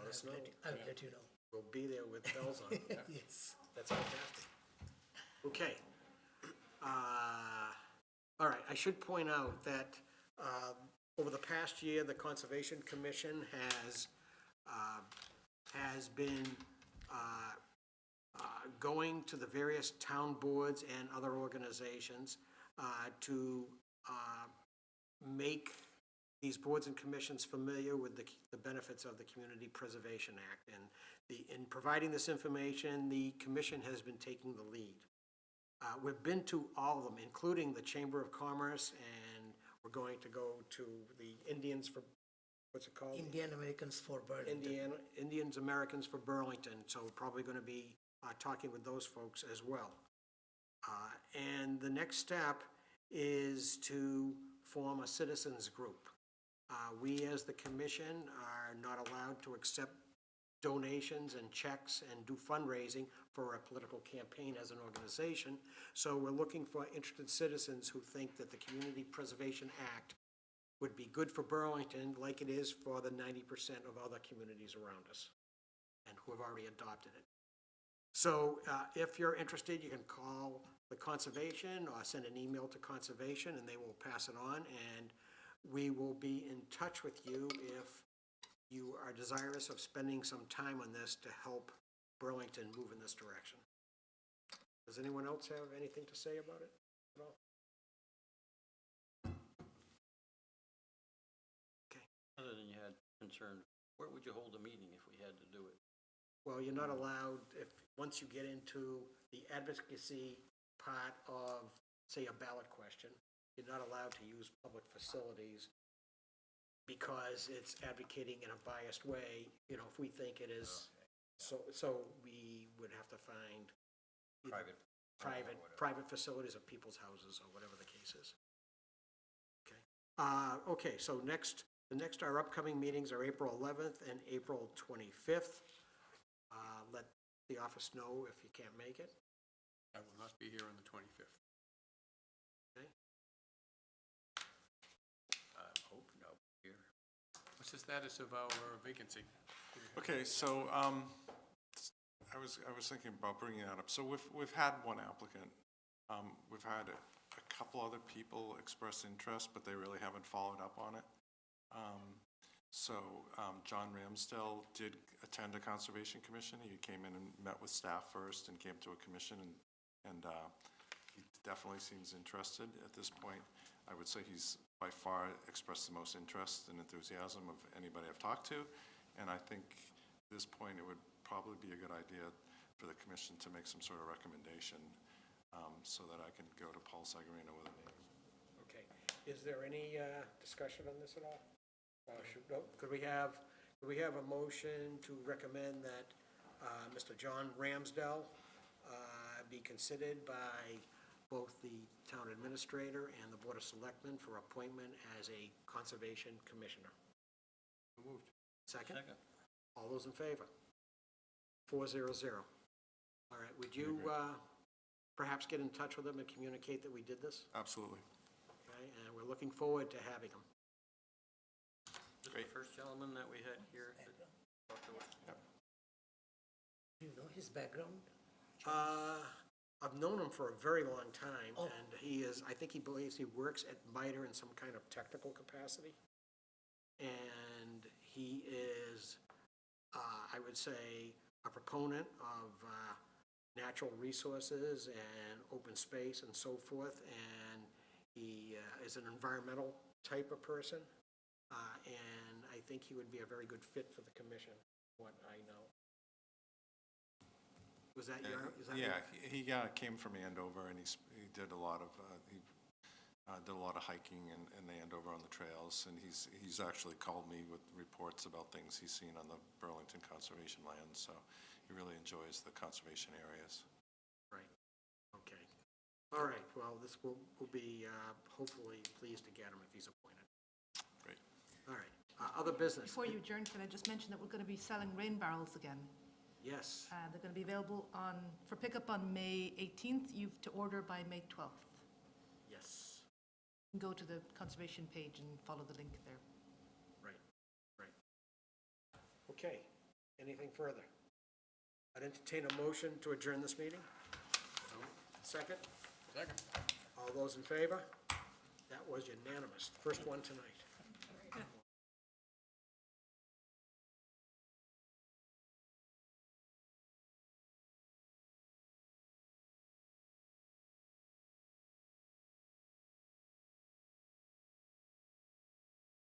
Let us know. I will let you know. We'll be there with bells on. Yes. That's fantastic. Okay. All right, I should point out that over the past year, the Conservation Commission has been going to the various town boards and other organizations to make these boards and commissions familiar with the benefits of the Community Preservation Act. And in providing this information, the commission has been taking the lead. We've been to all of them, including the Chamber of Commerce, and we're going to go to the Indians for, what's it called? Indian Americans for Burlington. Indians Americans for Burlington, so we're probably going to be talking with those folks as well. And the next step is to form a citizens group. We, as the commission, are not allowed to accept donations and checks and do fundraising for a political campaign as an organization. So we're looking for interested citizens who think that the Community Preservation Act would be good for Burlington like it is for the 90% of other communities around us and who have already adopted it. So if you're interested, you can call the Conservation or send an email to Conservation and they will pass it on, and we will be in touch with you if you are desirous of spending some time on this to help Burlington move in this direction. Does anyone else have anything to say about it at all? Okay. Other than you had concern, where would you hold a meeting if we had to do it? Well, you're not allowed, once you get into the advocacy part of, say, a ballot question, you're not allowed to use public facilities because it's advocating in a biased way, if we think it is. So we would have to find either private facilities or people's houses or whatever the case is. Okay. Okay, so our upcoming meetings are April 11th and April 25th. Let the office know if you can't make it. I will not be here on the 25th. Okay. Hope no here. What's the status of our vacancy? Okay, so I was thinking about bringing that up. So we've had one applicant. We've had a couple other people express interest, but they really haven't followed up on it. John Ramsdell did attend a Conservation Commission. He came in and met with staff first and came to a commission, and he definitely seems interested at this point. I would say he's by far expressed the most interest and enthusiasm of anybody I've talked to, and I think at this point it would probably be a good idea for the commission to make some sort of recommendation so that I can go to Paul Sagarino with a name. Okay. Is there any discussion on this at all? Could we have a motion to recommend that Mr. John Ramsdell be considered by both the town administrator and the Board of Selectmen for appointment as a Conservation Commissioner? Moved. Second? All those in favor? 400. All right, would you perhaps get in touch with him and communicate that we did this? Absolutely. Okay, and we're looking forward to having him. This is the first gentleman that we had here that talked to us. Do you know his background? I've known him for a very long time, and I think he believes he works at MITRE in some kind of technical capacity. And he is, I would say, a proponent of natural resources and open space and so forth, and he is an environmental type of person, and I think he would be a very good fit for the commission, what I know. Was that your? Yeah, he came from Andover, and he did a lot of hiking in the Andover on the trails, and he's actually called me with reports about things he's seen on the Burlington Conservation Land, so he really enjoys the conservation areas. Right, okay. All right, well, this will be hopefully pleased to get him if he's appointed. Great. All right, other business? Before you adjourn, can I just mention that we're going to be selling rain barrels again? Yes, They're going to be available for pickup on May 18th. You have to order by May 12th. yes, You can go to the conservation page and follow the link there. right. Okay, anything further? I'd entertain a motion to adjourn this meeting. Second? Second. All those in favor? That was unanimous. First one tonight.